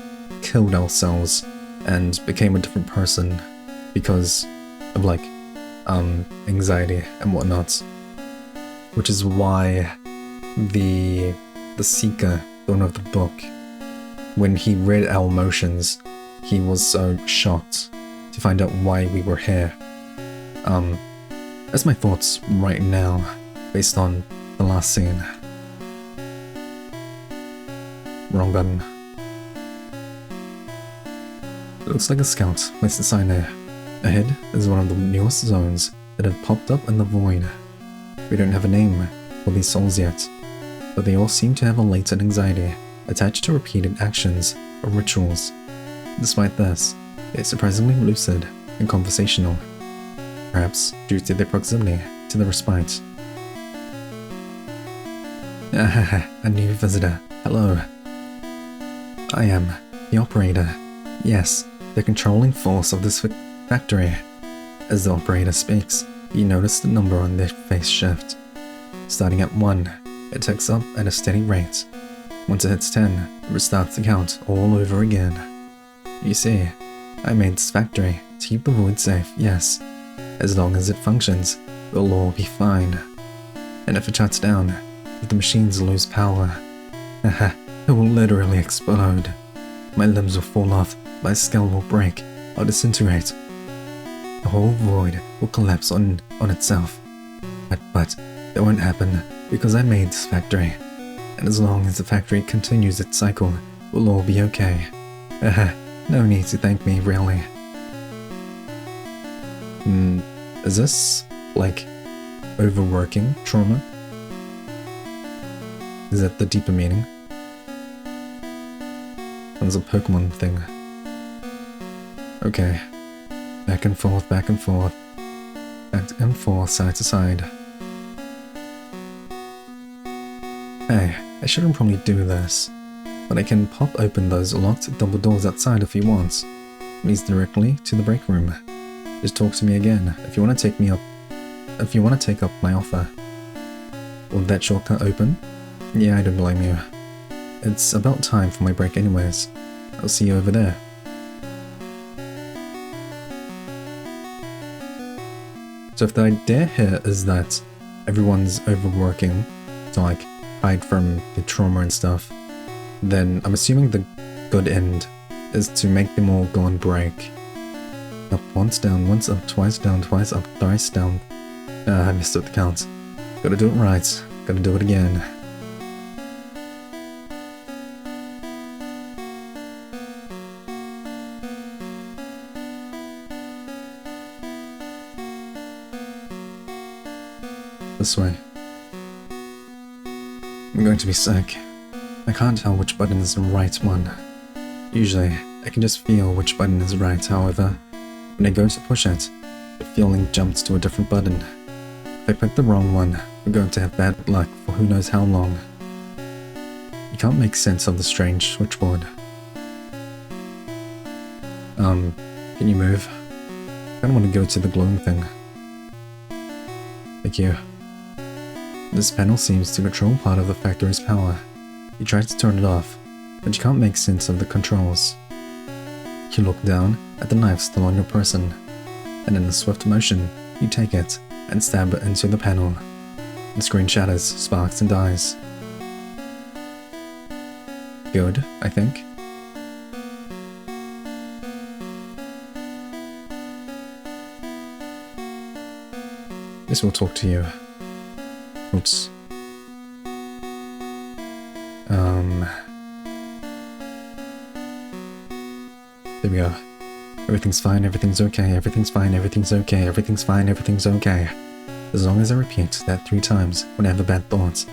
killed ourselves and became a different person because of like anxiety and whatnot, which is why the seeker, the owner of the book, when he read our emotions, he was so shocked to find out why we were here. That's my thoughts right now, based on the last scene. Wrong button. Looks like a scout placed a sign there. Ahead is one of the newest zones that have popped up in the void. We don't have a name for these souls yet, but they all seem to have a latent anxiety attached to repeated actions or rituals. Despite this, they're surprisingly lucid and conversational, perhaps due to their proximity to the respite. A new visitor. Hello. I am the operator. Yes, the controlling force of this factory. As the operator speaks, you notice the number on their face shift. Starting at 1, it ticks up at a steady rate. Once it hits 10, it restarts the count all over again. You see, I made this factory to keep the void safe, yes. As long as it functions, we'll all be fine. And if it shuts down, if the machines lose power, it will literally explode. My limbs will fall off, my skull will break, I'll disintegrate. The whole void will collapse on itself. But that won't happen because I made this factory. And as long as the factory continues its cycle, we'll all be okay. No need to thank me, really. Is this, like, overworking trauma? Is that the deeper meaning? That's a Pokemon thing. Okay. Back and forth, back and forth. Back and forth, side to side. Hey, I shouldn't probably do this, but I can pop open those locked double doors outside if you want. It leads directly to the break room. Just talk to me again if you want to take up my offer. Will that shortcut open? Yeah, I don't blame you. It's about time for my break anyways. I'll see you over there. So if the idea here is that everyone's overworking to like hide from the trauma and stuff, then I'm assuming the good end is to make them all go on break. Up once, down once, up twice, down twice, up thrice, down. I missed up the count. Gotta do it right. Gotta do it again. This way. I'm going to be sick. I can't tell which button is the right one. Usually, I can just feel which button is right, however, when I go to push it, the feeling jumps to a different button. If I pick the wrong one, we're going to have bad luck for who knows how long. You can't make sense of the strange switchboard. Can you move? I don't want to go to the glowing thing. Thank you. This panel seems to control part of the factory's power. You try to turn it off, but you can't make sense of the controls. You look down at the knife still on your person, and in a swift motion, you take it and stab it into the panel. The screen shatters, sparks, and dies. Good, I think. Guess we'll talk to you. Oops. There we go. Everything's fine, everything's okay, everything's fine, everything's okay, everything's fine, everything's okay. As long as I repeat that 3 times when I have a bad thought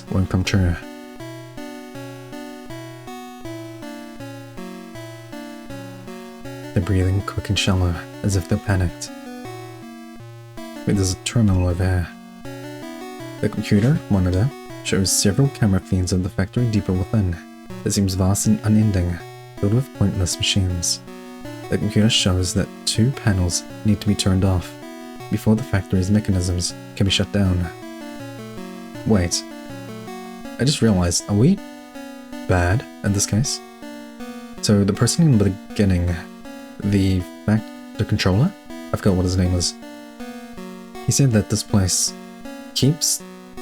won't come true. They're breathing quick and shallow, as if they're panicked. Wait, there's a terminal over here. The computer monitor shows several camera feeds of the factory deeper within. It seems vast and unending, filled with pointless machines. The computer shows that 2 panels need to be turned off before the factory's mechanisms can be shut down. Wait, I just realized, are we bad in this case? So the person in the beginning, the controller? I forgot what his name was. He said that this place keeps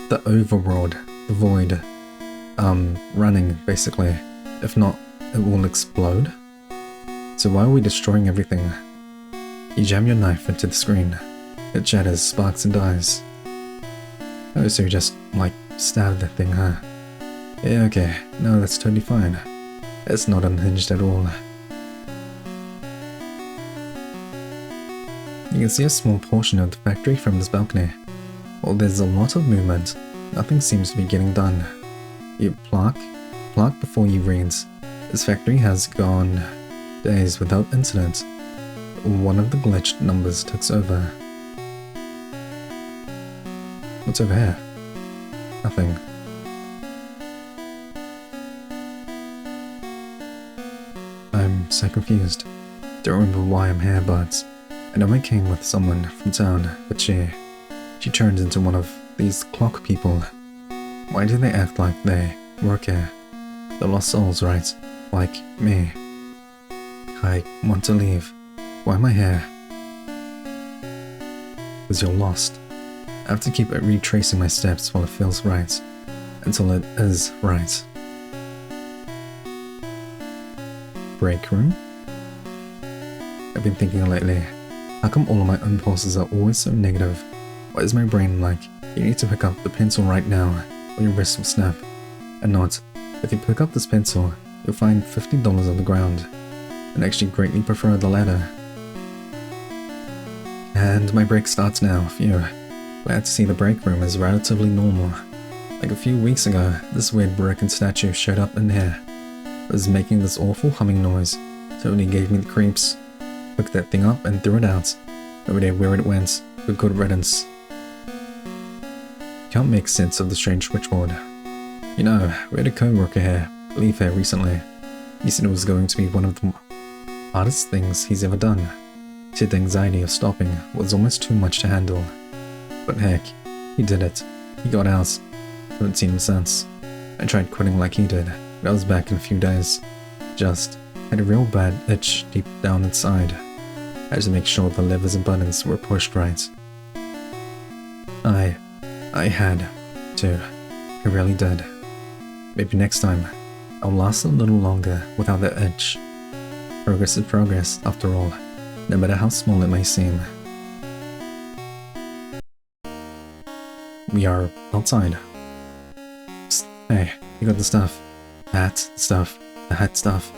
the overworld, the void, running, basically. If not, it will explode. So why are we destroying everything? You jam your knife into the screen. It shatters, sparks, and dies. Oh, so you just, like, stab that thing, huh? Yeah, okay. No, that's totally fine. It's not unhinged at all. You can see a small portion of the factory from this balcony. While there's a lot of movement, nothing seems to be getting done. You plaque before you read. This factory has gone days without incident. One of the glitched numbers takes over. What's over here? Nothing. I'm so confused. Don't remember why I'm here, but I know I came with someone from town, but she turned into one of these clock people. Why do they act like they work here? They're lost souls, right? Like me. I want to leave. Why am I here? Because you're lost. I have to keep retracing my steps while it feels right. Until it is right. Break room? I've been thinking lately, how come all of my impulses are always so negative? Why is my brain like, you need to pick up the pencil right now, or your wrist will snap? And not, if you pick up this pencil, you'll find $50 on the ground. And actually greatly prefer the latter. And my break starts now. Phew. Glad to see the break room is relatively normal. Like a few weeks ago, this weird broken statue showed up in here. It was making this awful humming noise, so totally gave me the creeps. Picked that thing up and threw it out. Over there where it went. Good riddance. Can't make sense of the strange switchboard. You know, we had a co-worker here, leave here recently. He said it was going to be one of the hardest things he's ever done. He said the anxiety of stopping was almost too much to handle. But heck, he did it. He got out. Haven't seen him since. I tried quitting like he did, but I was back in a few days. Just had a real bad itch deep down inside. I had to make sure the levers and buttons were pushed right. I had to. I really did. Maybe next time, I'll last a little longer without that itch. Progress is progress, after all, no matter how small it may seem. We are outside. Psst, hey, you got the stuff. The hat stuff. The hat stuff.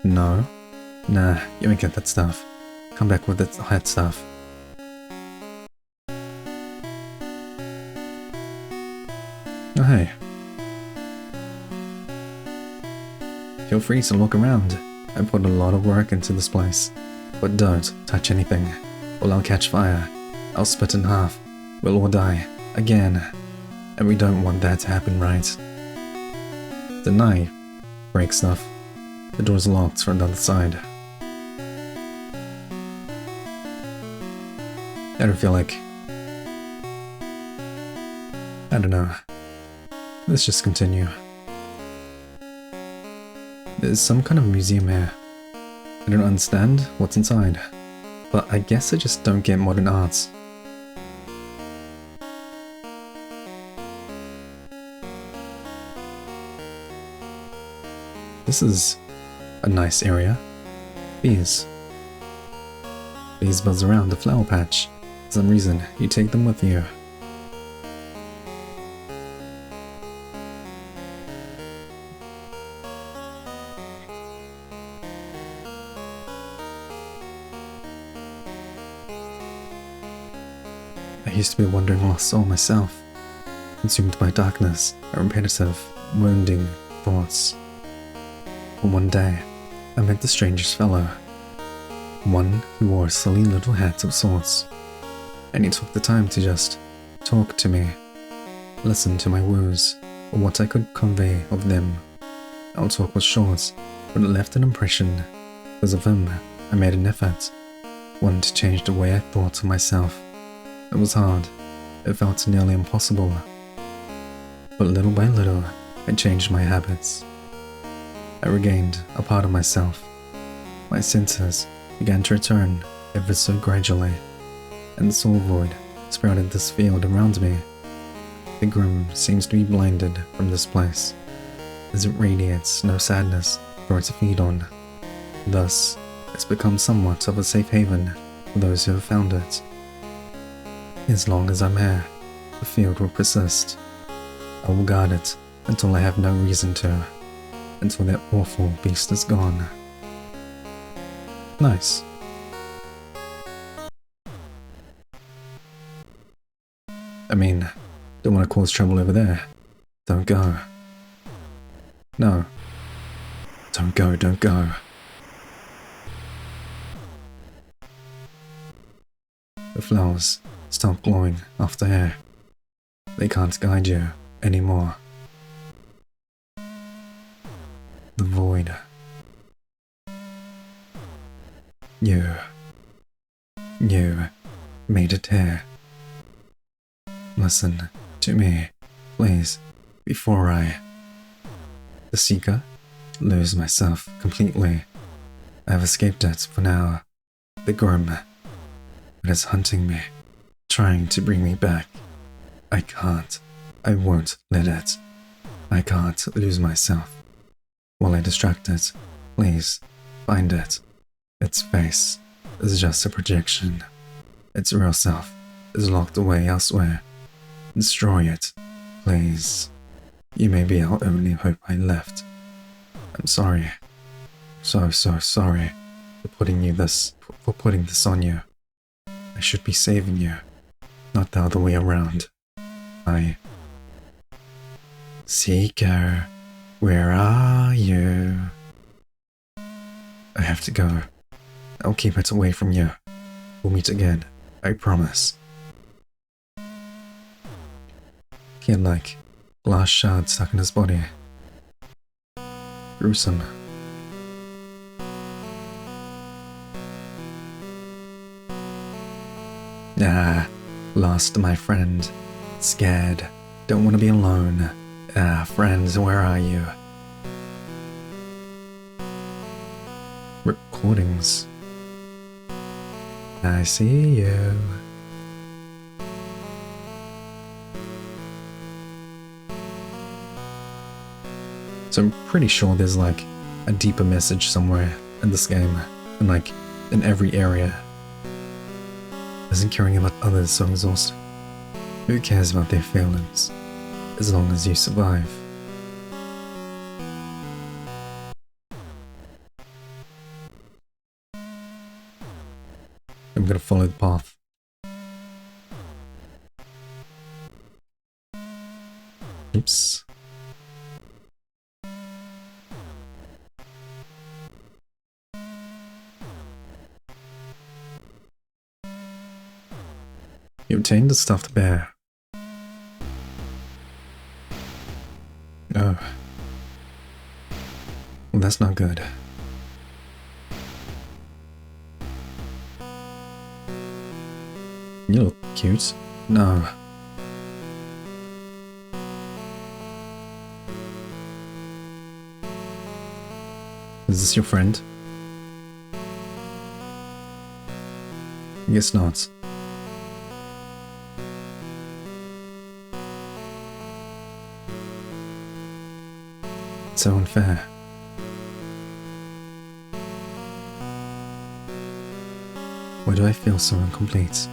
No. Nah, you ain't get that stuff. Come back with the hat stuff. Oh hey. Feel free to look around. I put a lot of work into this place. But don't touch anything, or I'll catch fire. I'll split in half. We'll all die. Again. And we don't want that to happen, right? Deny. Break stuff. The door's locked from the other side. I don't feel like... I don't know. Let's just continue. There's some kind of museum here. I don't understand what's inside, but I guess I just don't get modern arts. This is a nice area. Bees. Bees buzz around the flower patch. For some reason, you take them with you. I used to be a wandering lost soul myself, consumed by darkness and repetitive, wounding thoughts. But one day, I met the strangest fellow, one who wore a silly little hat of sorts, and he took the time to just talk to me, listen to my woes, or what I could convey of them. Our talk was short, but it left an impression. Because of him, I made an effort, one to change the way I thought of myself. It was hard. It felt nearly impossible. But little by little, I changed my habits. I regained a part of myself. My senses began to return ever so gradually, and the soul void sprouted this field around me. The grim seems to be blinded from this place, as it radiates no sadness for it to feed on. Thus, it's become somewhat of a safe haven for those who have found it. As long as I'm here, the field will persist. I will guard it until I have no reason to, until that awful beast is gone. Nice. I mean, don't want to cause trouble over there. Don't go. No. Don't go, don't go. The flowers stop glowing after air. They can't guide you anymore. The void. You made it here. Listen to me, please, before I, the Seeker, lose myself completely. I have escaped it for now. The Grim, it is hunting me, trying to bring me back. I can't. I won't let it. I can't lose myself. While I distract it, please, find it. Its face is just a projection. Its real self is locked away elsewhere. Destroy it, please. You may be our only hope I left. I'm sorry. So sorry for putting this on you. I should be saving you, not the other way around. Seeker, where are you? I have to go. I'll keep it away from you. We'll meet again. I promise. He had like glass shards stuck in his body. Gruesome. Ah, lost my friend. Scared. Don't want to be alone. Ah, friends, where are you? Recordings. I see you. So I'm pretty sure there's like a deeper message somewhere in this game, and like in every area. Isn't caring about others so exhausting? Who cares about their feelings, as long as you survive? I'm gonna follow the path. Oops. You obtained a stuffed bear. Oh. Well, that's not good. You look cute. No. Is this your friend? Guess not. It's so unfair. Why do I feel so incomplete?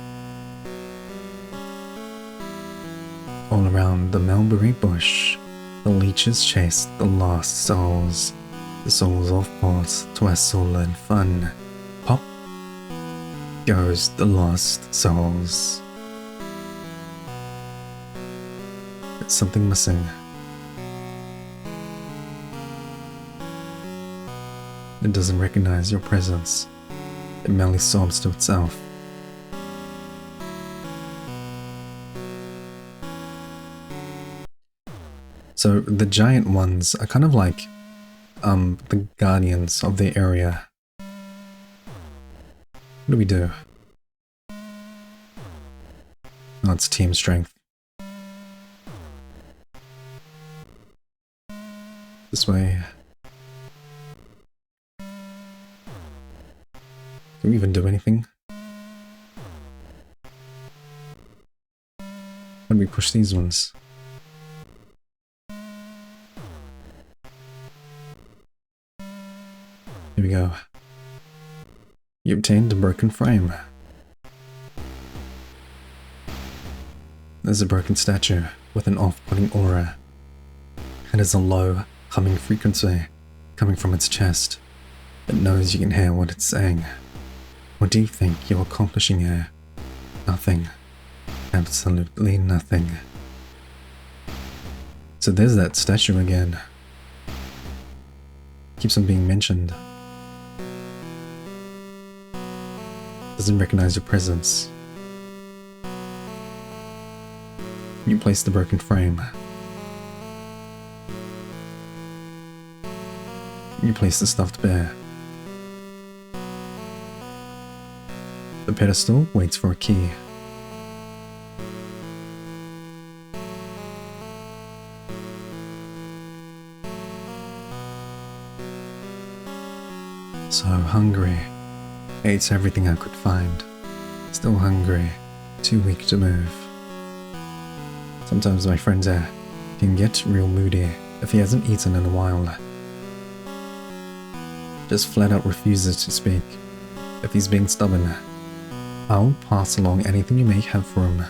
All around the mulberry bush, the leeches chase the lost souls. The souls of port to wrestle and fun. Pop goes the lost souls. There's something missing. It doesn't recognize your presence. It merely sobs to itself. So the giant ones are kind of like the guardians of their area. What do we do? Oh, it's team strength. This way. Can we even do anything? How do we push these ones? Here we go. You obtained a broken frame. There's a broken statue with an off-putting aura. It has a low, humming frequency coming from its chest. It knows you can hear what it's saying. What do you think you're accomplishing here? Nothing. Absolutely nothing. So there's that statue again. Keeps on being mentioned. Doesn't recognize your presence. You place the broken frame. You place the stuffed bear. The pedestal waits for a key. So hungry. Ate everything I could find. Still hungry. Too weak to move. Sometimes my friend can get real moody if he hasn't eaten in a while. Just flat out refuses to speak. If he's being stubborn, I'll pass along anything you may have for him.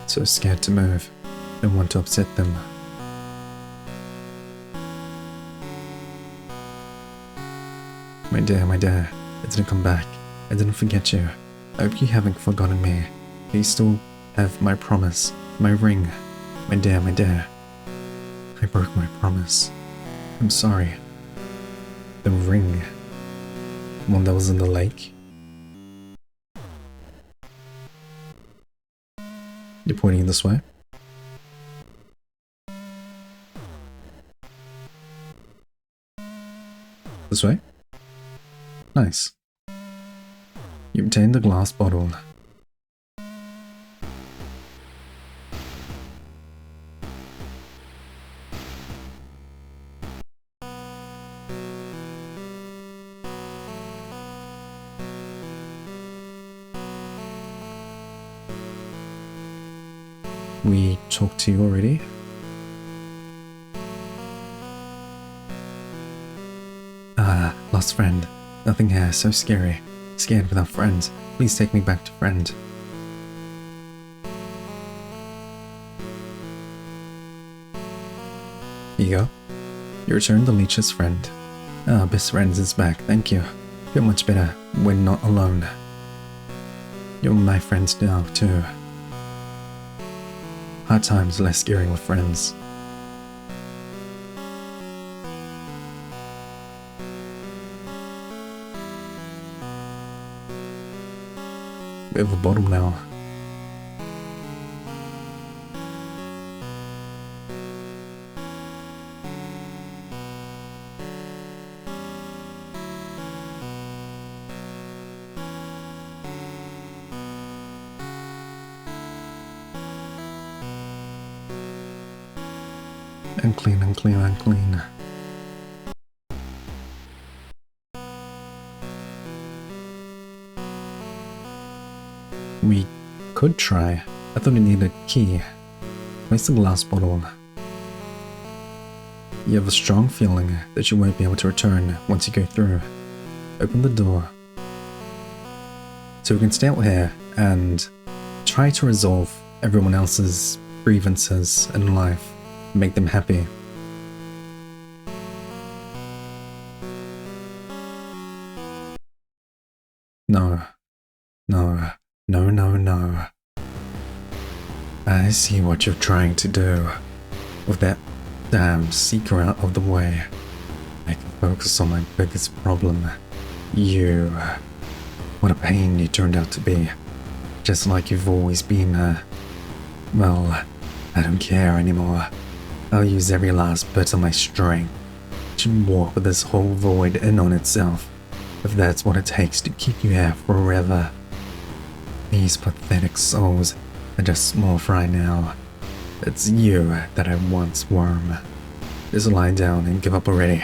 So scared to move. Don't want to upset them. My dear, I didn't come back. I didn't forget you. I hope you haven't forgotten me. You still have my promise My ring. My dear, my dear. I broke my promise. I'm sorry. The ring. The one that was in the lake. You're pointing this way? This way? Nice. You obtained the glass bottle. We talked to you already? Ah, lost friend. Nothing here, so scary. Scared without friends. Please take me back to friend. Here you go. You returned the leech's friend. Ah, best friends is back, thank you. Feel much better. We're not alone. You're my friends now, too. Hard times, less scary with friends. We have a bottle now. Unclean, unclean, unclean. We could try. I thought we needed a key. Place the glass bottle. You have a strong feeling that you won't be able to return once you go through. Open the door. So we can stay out here and try to resolve everyone else's grievances in life. Make them happy. No. No. No, no, no. I see what you're trying to do. With that damn seeker out of the way, I can focus on my biggest problem. You. What a pain you turned out to be. Just like you've always been. Well, I don't care anymore. I'll use every last bit of my strength to warp this whole void in on itself, if that's what it takes to keep you here forever. These pathetic souls are just small fry now. It's you that I once worm. Just lie down and give up already.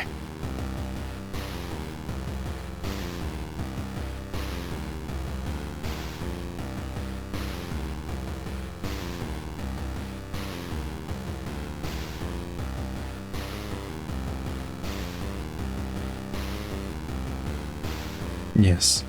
Yes.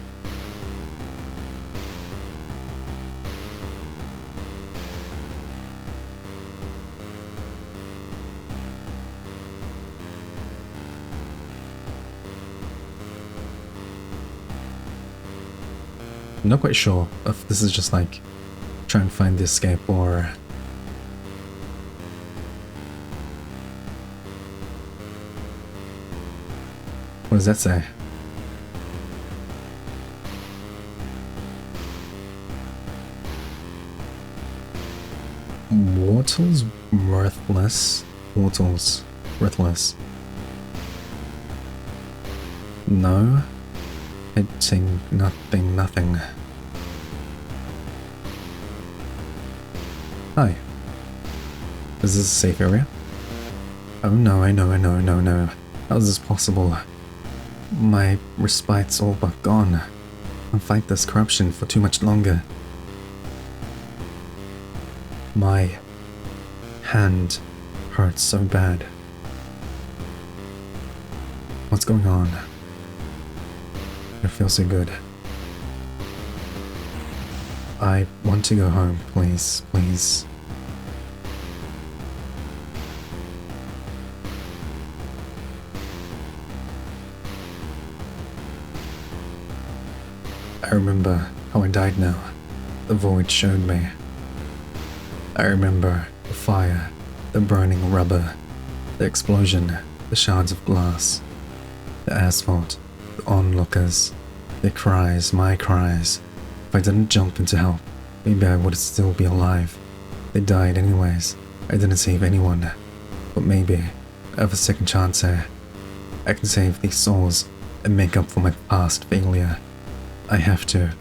I'm not quite sure if this is just like trying to find the escape or what does that say? Wortles worthless. Wortles worthless. No. Hitting nothing, nothing. Hi. Is this a safe area? Oh no, I know. How is this possible? My respite's all but gone. I'll fight this corruption for too much longer. My hand hurts so bad. What's going on? I feel so good. I want to go home, please, please. I remember how I died now. The void showed me. I remember the fire, the burning rubber, the explosion, the shards of glass, the asphalt, the onlookers, their cries, my cries. If I didn't jump in to help, maybe I would still be alive. They died anyways. I didn't save anyone. But maybe I have a second chance here. I can save these souls and make up for my past failure. I have to.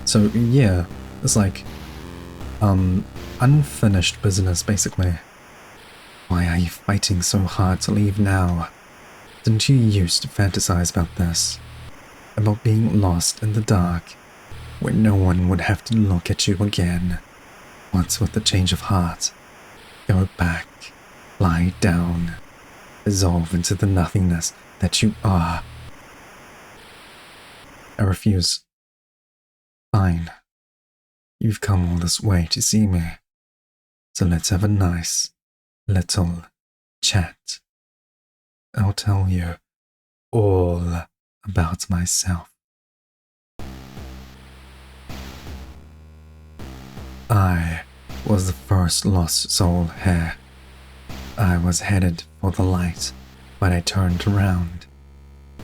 So yeah, it's like, unfinished business basically. Why are you fighting so hard to leave now? Didn't you used to fantasize about this? About being lost in the dark, where no one would have to look at you again. What's with the change of heart? Go back, lie down, dissolve into the nothingness that you are. I refuse. Fine. You've come all this way to see me, so let's have a nice little chat. I'll tell you all about myself. I was the first lost soul here. I was headed for the light, but I turned around.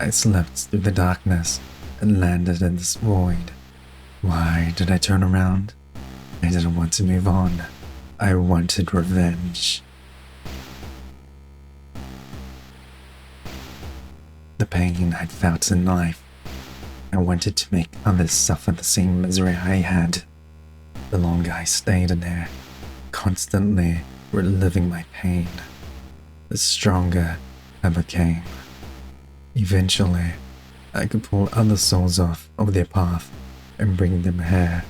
I slipped through the darkness and landed in this void. Why did I turn around? I didn't want to move on. I wanted revenge. The pain I'd felt in life. I wanted to make others suffer the same misery I had. The longer I stayed in there, constantly reliving my pain, the stronger I became. Eventually, I could pull other souls off of their path and bring them here.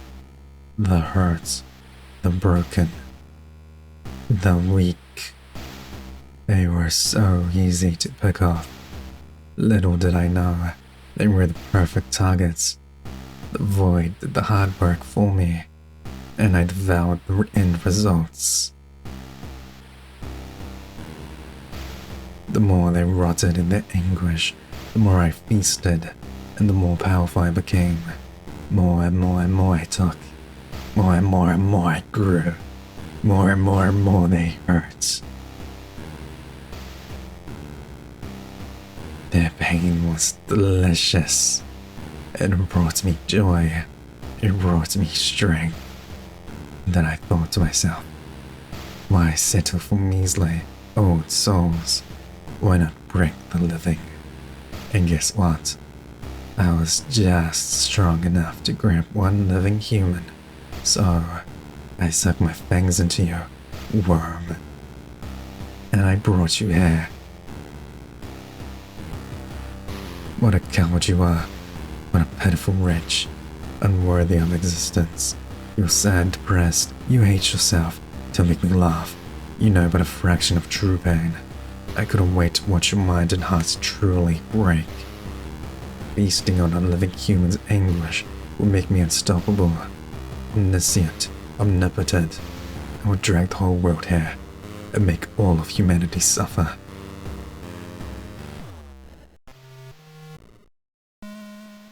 The hurt, the broken, the weak. They were so easy to pick off. Little did I know, they were the perfect targets. The void did the hard work for me, and I devoured the end results. The more they rotted in their anguish, the more I feasted, and the more powerful I became. More and more and more I took. More and more and more I grew. More and more and more they hurt. Their pain was delicious. It brought me joy. It brought me strength. Then I thought to myself, why settle for measly old souls? Why not break the living? And guess what? I was just strong enough to grab one living human. So I sucked my fangs into your worm. And I brought you here. What a coward you are. What a pitiful wretch. Unworthy of existence. You're sad, depressed. You hate yourself. Don't make me laugh. You know but a fraction of true pain. I couldn't wait to watch your mind and heart truly break. Feasting on a living human's anguish would make me unstoppable. Omniscient, omnipotent. I would drag the whole world here and make all of humanity suffer.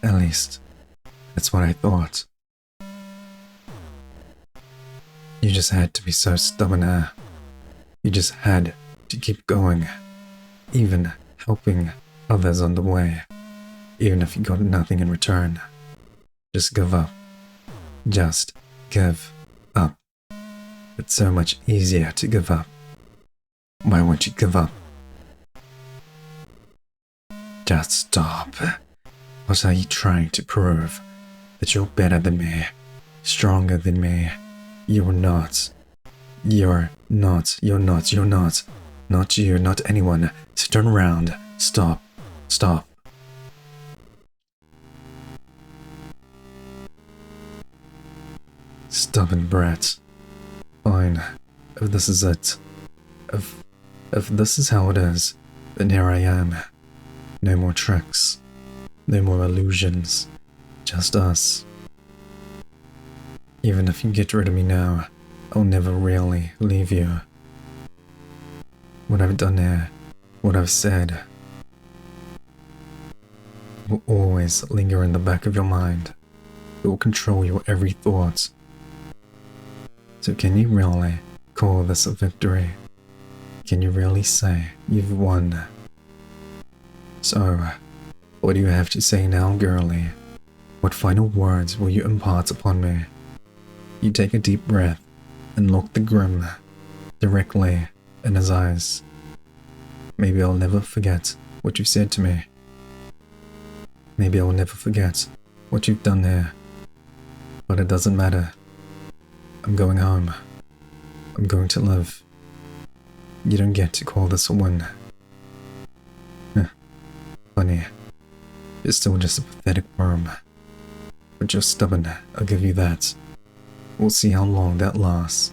At least, that's what I thought. You just had to be so stubborn, You just had to keep going, even helping others on the way, even if you got nothing in return. Just give up. Just give up. It's so much easier to give up. Why won't you give up? Just stop. What are you trying to prove? That you're better than me, stronger than me? You're not. You're not. You're not. You're not. Not you, not anyone. So turn around. Stop. Stop. Stubborn brat. Fine. If this is it. If this is how it is, then here I am. No more tricks. No more illusions. Just us. Even if you get rid of me now, I'll never really leave you. What I've done here, what I've said, will always linger in the back of your mind. It will control your every thought. So can you really call this a victory? Can you really say you've won? So, what do you have to say now, girlie? What final words will you impart upon me? You take a deep breath and look the Grim directly in his eyes. Maybe I'll never forget what you said to me. Maybe I'll never forget what you've done here. But it doesn't matter. I'm going home. I'm going to live. You don't get to call this a win. Funny. You're still just a pathetic worm. But you're stubborn, I'll give you that. We'll see how long that lasts.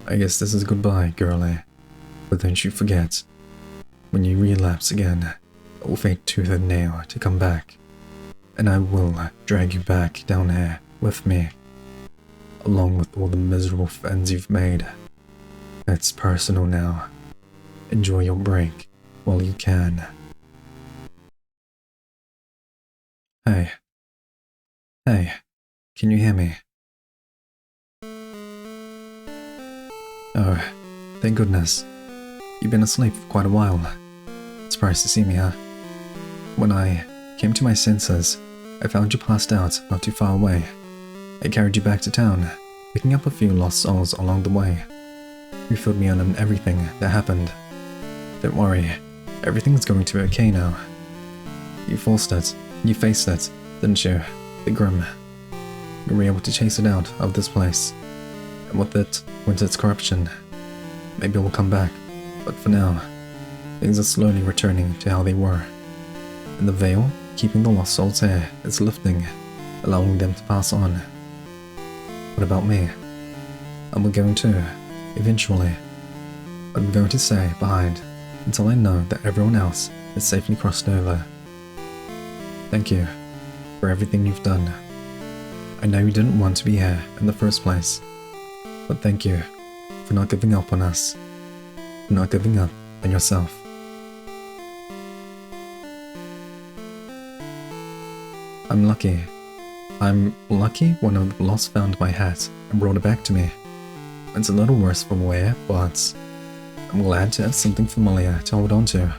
I guess this is goodbye, girlie. But don't you forget, when you relapse again, I will fight tooth and nail to come back. And I will drag you back down here with me, along with all the miserable friends you've made. It's personal now. Enjoy your break while you can. Hey. Hey, can you hear me? Oh, thank goodness. You've been asleep for quite a while. Surprised to see me, huh? When I came to my senses, I found you passed out not too far away. I carried you back to town, picking up a few lost souls along the way. You filled me in on everything that happened. Don't worry, everything's going to be okay now. You forced it, you faced it, didn't you? The Grim. You were able to chase it out of this place. And with it went its corruption. Maybe it will come back, but for now, things are slowly returning to how they were. And the veil, keeping the lost souls here, is lifting, allowing them to pass on. What about me? I'm going to, eventually. But I'm going to stay behind until I know that everyone else is safely crossed over. Thank you for everything you've done. I know you didn't want to be here in the first place, but thank you for not giving up on us, for not giving up on yourself. I'm lucky one of the lost found my hat and brought it back to me. It's a little worse for wear, but I'm glad to have something familiar to hold on to.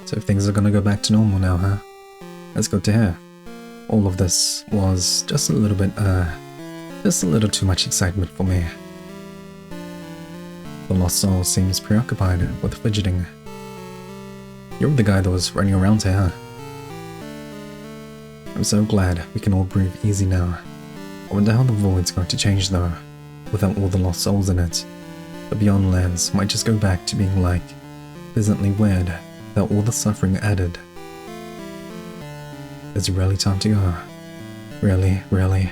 So things are gonna go back to normal now, huh? That's good to hear. All of this was just a little too much excitement for me. The lost soul seems preoccupied with fidgeting. You're the guy that was running around here, huh? I'm so glad we can all breathe easy now. I wonder how the void's going to change though, without all the lost souls in it. The Beyond Lands might just go back to being like, pleasantly weird, without all the suffering added. Is it really time to go? Really, really?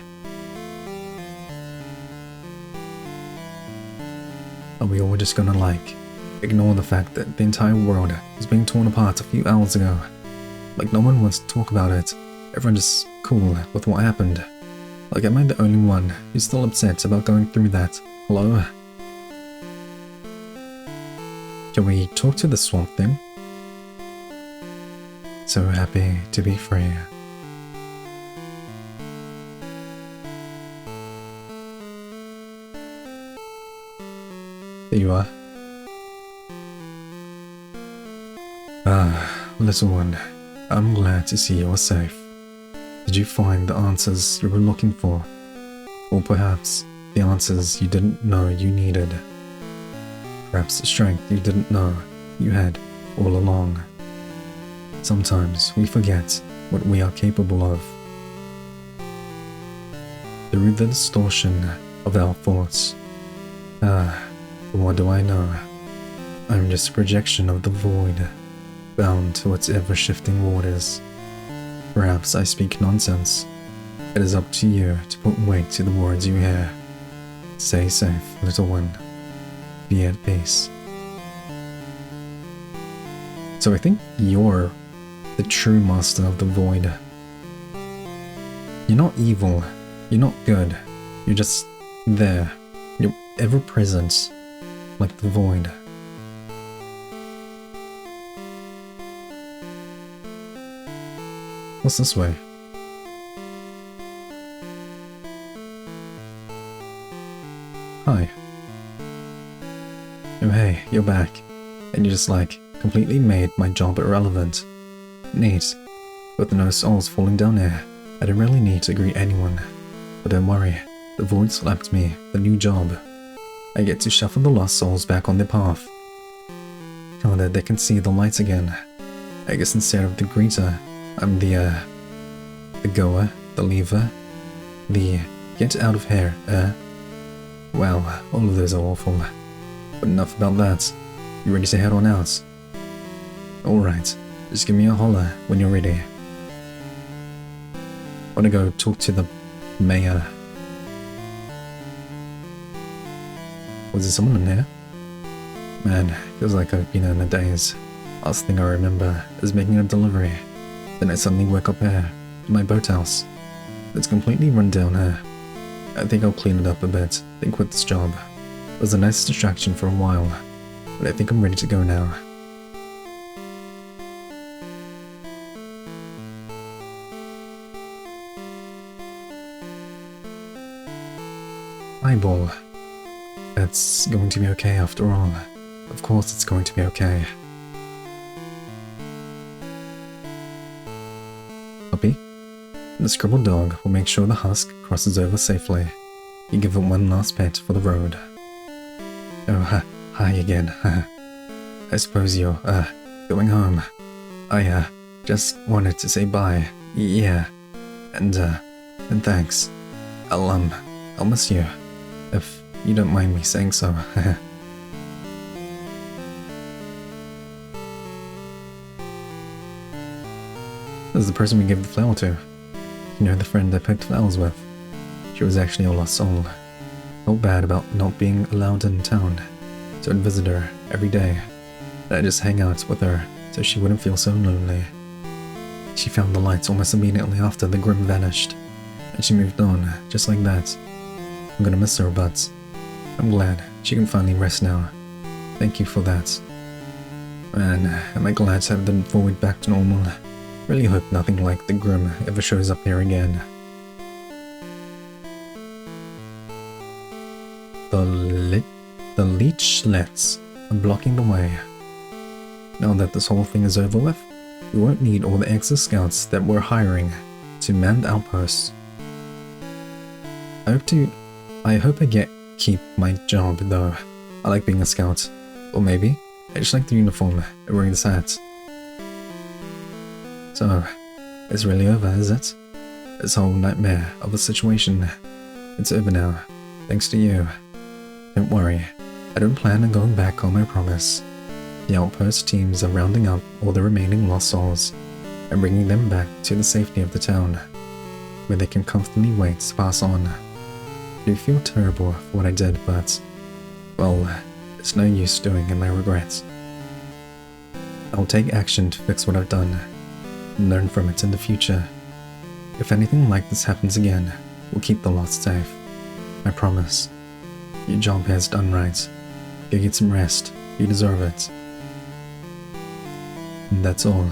Are we all just gonna ignore the fact that the entire world was being torn apart a few hours ago? Like no one wants to talk about it, everyone just cool with what happened. Like am I the only one who's still upset about going through that? Hello? Can we talk to the swamp thing? So happy to be free. There you are. Ah, little one, I'm glad to see you're safe. Did you find the answers you were looking for? Or perhaps the answers you didn't know you needed? Perhaps the strength you didn't know you had all along? Sometimes we forget what we are capable of. Through the distortion of our thoughts. What do I know? I'm just a projection of the void, bound to its ever-shifting waters. Perhaps I speak nonsense. It is up to you to put weight to the words you hear. Stay safe, little one. Be at peace. So I think you're the true master of the void. You're not evil, You're not good. You're just there. You're ever present, like the void. What's this way? Hi. Oh hey, you're back. And you just like, completely made my job irrelevant. Neat. With no souls falling down here, I don't really need to greet anyone. But don't worry, the void slapped me the new job. I get to shuffle the lost souls back on their path. Now that they can see the lights again. I guess instead of the greeter, I'm the goer, the leaver, the get out of here, Well, all of those are awful. But enough about that. You ready to head on out? Alright, just give me a holler when you're ready. Wanna go talk to the mayor? Was there someone in here? Man, feels like I've been in a daze. Last thing I remember is making a delivery. Then I suddenly wake up here, in my boathouse. It's completely run down here. I think I'll clean it up a bit, then quit this job. It was a nice distraction for a while, but I think I'm ready to go now. Eyeball. It's going to be okay after all. Of course it's going to be okay. Puppy? The scribbled dog will make sure the husk crosses over safely. You give it one last pet for the road. Oh, hi again. I suppose you're, going home. I, just wanted to say bye. Yeah. And thanks. I'll miss you. If you don't mind me saying so. This is the person we gave the flower to. You know, the friend I picked flowers with. She was actually a lost soul. Felt bad about not being allowed in town, so I'd visit her every day. I'd just hang out with her so she wouldn't feel so lonely. She found the lights almost immediately after the Grim vanished, and she moved on, just like that. I'm gonna miss her, but I'm glad she can finally rest now. Thank you for that. Man, am I glad to have the void back to normal. Really hope nothing like the Grim ever shows up here again. The leechlets are blocking the way. Now that this whole thing is over with, we won't need all the extra scouts that we're hiring to man the outposts. I hope I keep my job though. I like being a scout. Or maybe, I just like the uniform and wearing this hat. So, it's really over, is it? This whole nightmare of a situation. It's over now, thanks to you. Don't worry, I don't plan on going back on my promise. The outpost teams are rounding up all the remaining lost souls and bringing them back to the safety of the town, where they can comfortably wait to pass on. I do feel terrible for what I did, but, well, it's no use stewing in my regrets. I'll take action to fix what I've done, and learn from it in the future. If anything like this happens again, we'll keep the lost safe. I promise. Your job here is done right. Go get some rest. You deserve it. And that's all.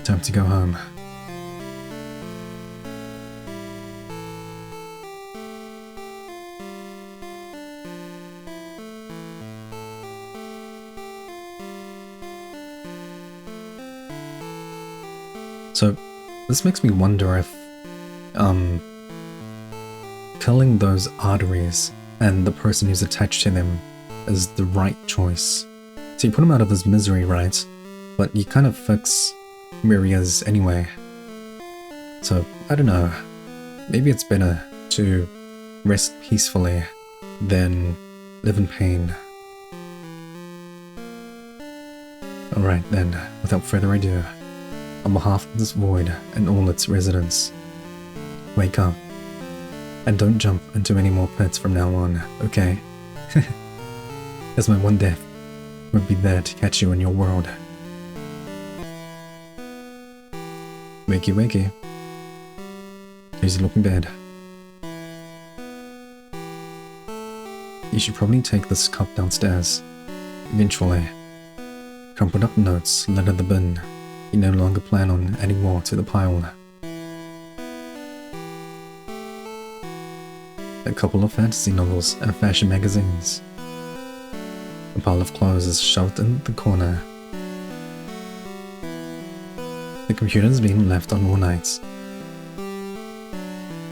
Time to go home. So, this makes me wonder if, killing those arteries and the person who's attached to them is the right choice. So you put him out of his misery, right? But you kind of fix Miria's anyway. So, I don't know. Maybe it's better to rest peacefully than live in pain. Alright then, without further ado, on behalf of this void and all its residents, wake up. And don't jump into any more pits from now on, okay? As my one death won't be there to catch you in your world. Wakey wakey. He's looking bad. You should probably take this cup downstairs. Eventually. Crumpled up notes litter the bin. You no longer plan on adding more to the pile. A couple of fantasy novels and fashion magazines. A pile of clothes is shoved in the corner. The computer's been left on all night.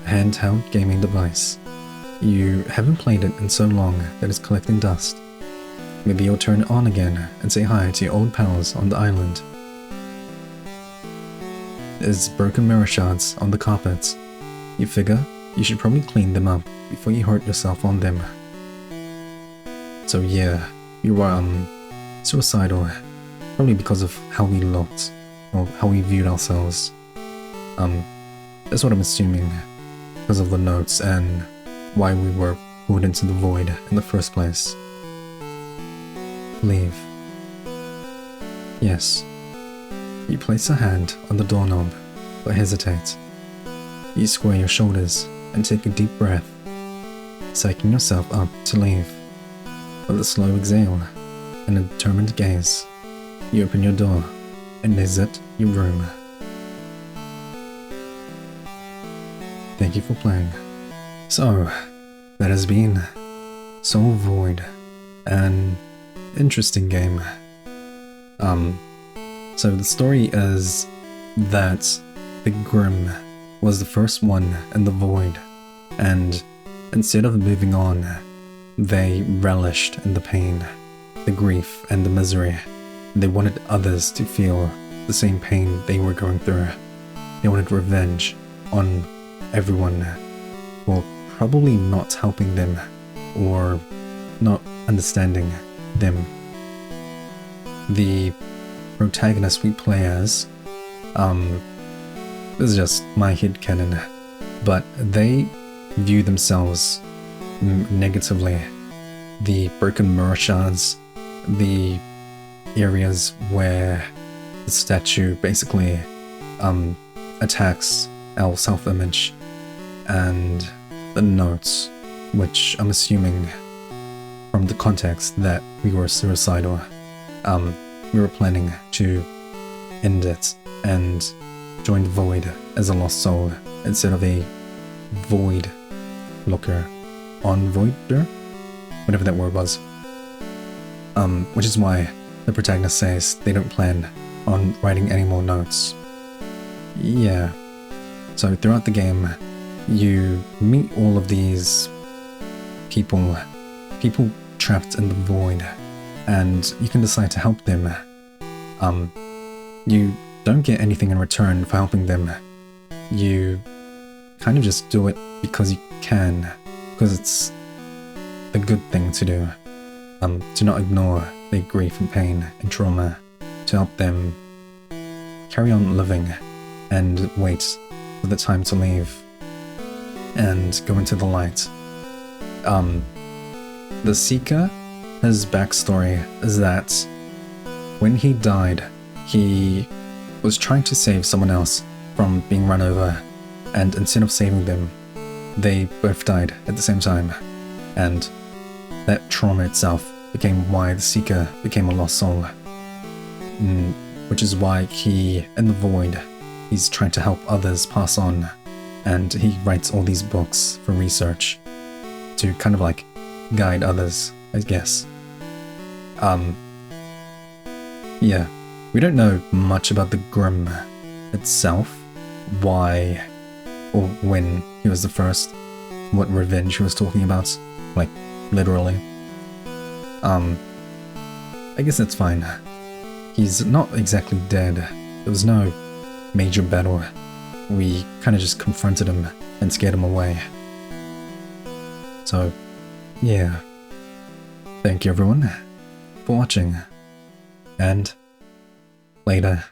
A handheld gaming device. You haven't played it in so long that it's collecting dust. Maybe you'll turn it on again and say hi to your old pals on the island. There's broken mirror shards on the carpet. You figure you should probably clean them up before you hurt yourself on them. So yeah, you were suicidal, probably because of how we looked, or how we viewed ourselves. That's what I'm assuming, because of the notes and why we were pulled into the void in the first place. Leave. Yes. You place a hand on the doorknob, but hesitate. You square your shoulders and take a deep breath, psyching yourself up to leave. With a slow exhale and a determined gaze, you open your door and exit your room. Thank you for playing. So, that has been Soul Void, an interesting game. So the story is that the Grimm was the first one in the void, and instead of moving on, they relished in the pain, the grief, and the misery. They wanted others to feel the same pain they were going through. They wanted revenge on everyone for probably not helping them or not understanding them. The protagonist we play as, this is just my headcanon, but they view themselves negatively. The broken mirror shards, the areas where the statue basically attacks our self-image, and the notes, which I'm assuming from the context that we were suicidal. We were planning to end it and join the void as a lost soul instead of a void looker on voider, whatever that word was. Which is why the protagonist says they don't plan on writing any more notes. Yeah. So throughout the game, you meet all of these people trapped in the void, and you can decide to help them. You don't get anything in return for helping them. You kind of just do it because you can, because it's the good thing to do. To not ignore their grief and pain and trauma, to help them carry on living and wait for the time to leave and go into the light. The Seeker, his backstory is that when he died, he was trying to save someone else from being run over, and instead of saving them, they both died at the same time, and that trauma itself became why the Seeker became a lost soul. Which is why he, in the void, he's trying to help others pass on, and he writes all these books for research to kind of like guide others, I guess. Yeah, we don't know much about the Grimm itself, why or when he was the first, what revenge he was talking about, like literally. I guess that's fine. He's not exactly dead. There was no major battle. We kind of just confronted him and scared him away. So, yeah. Thank you everyone for watching, and later.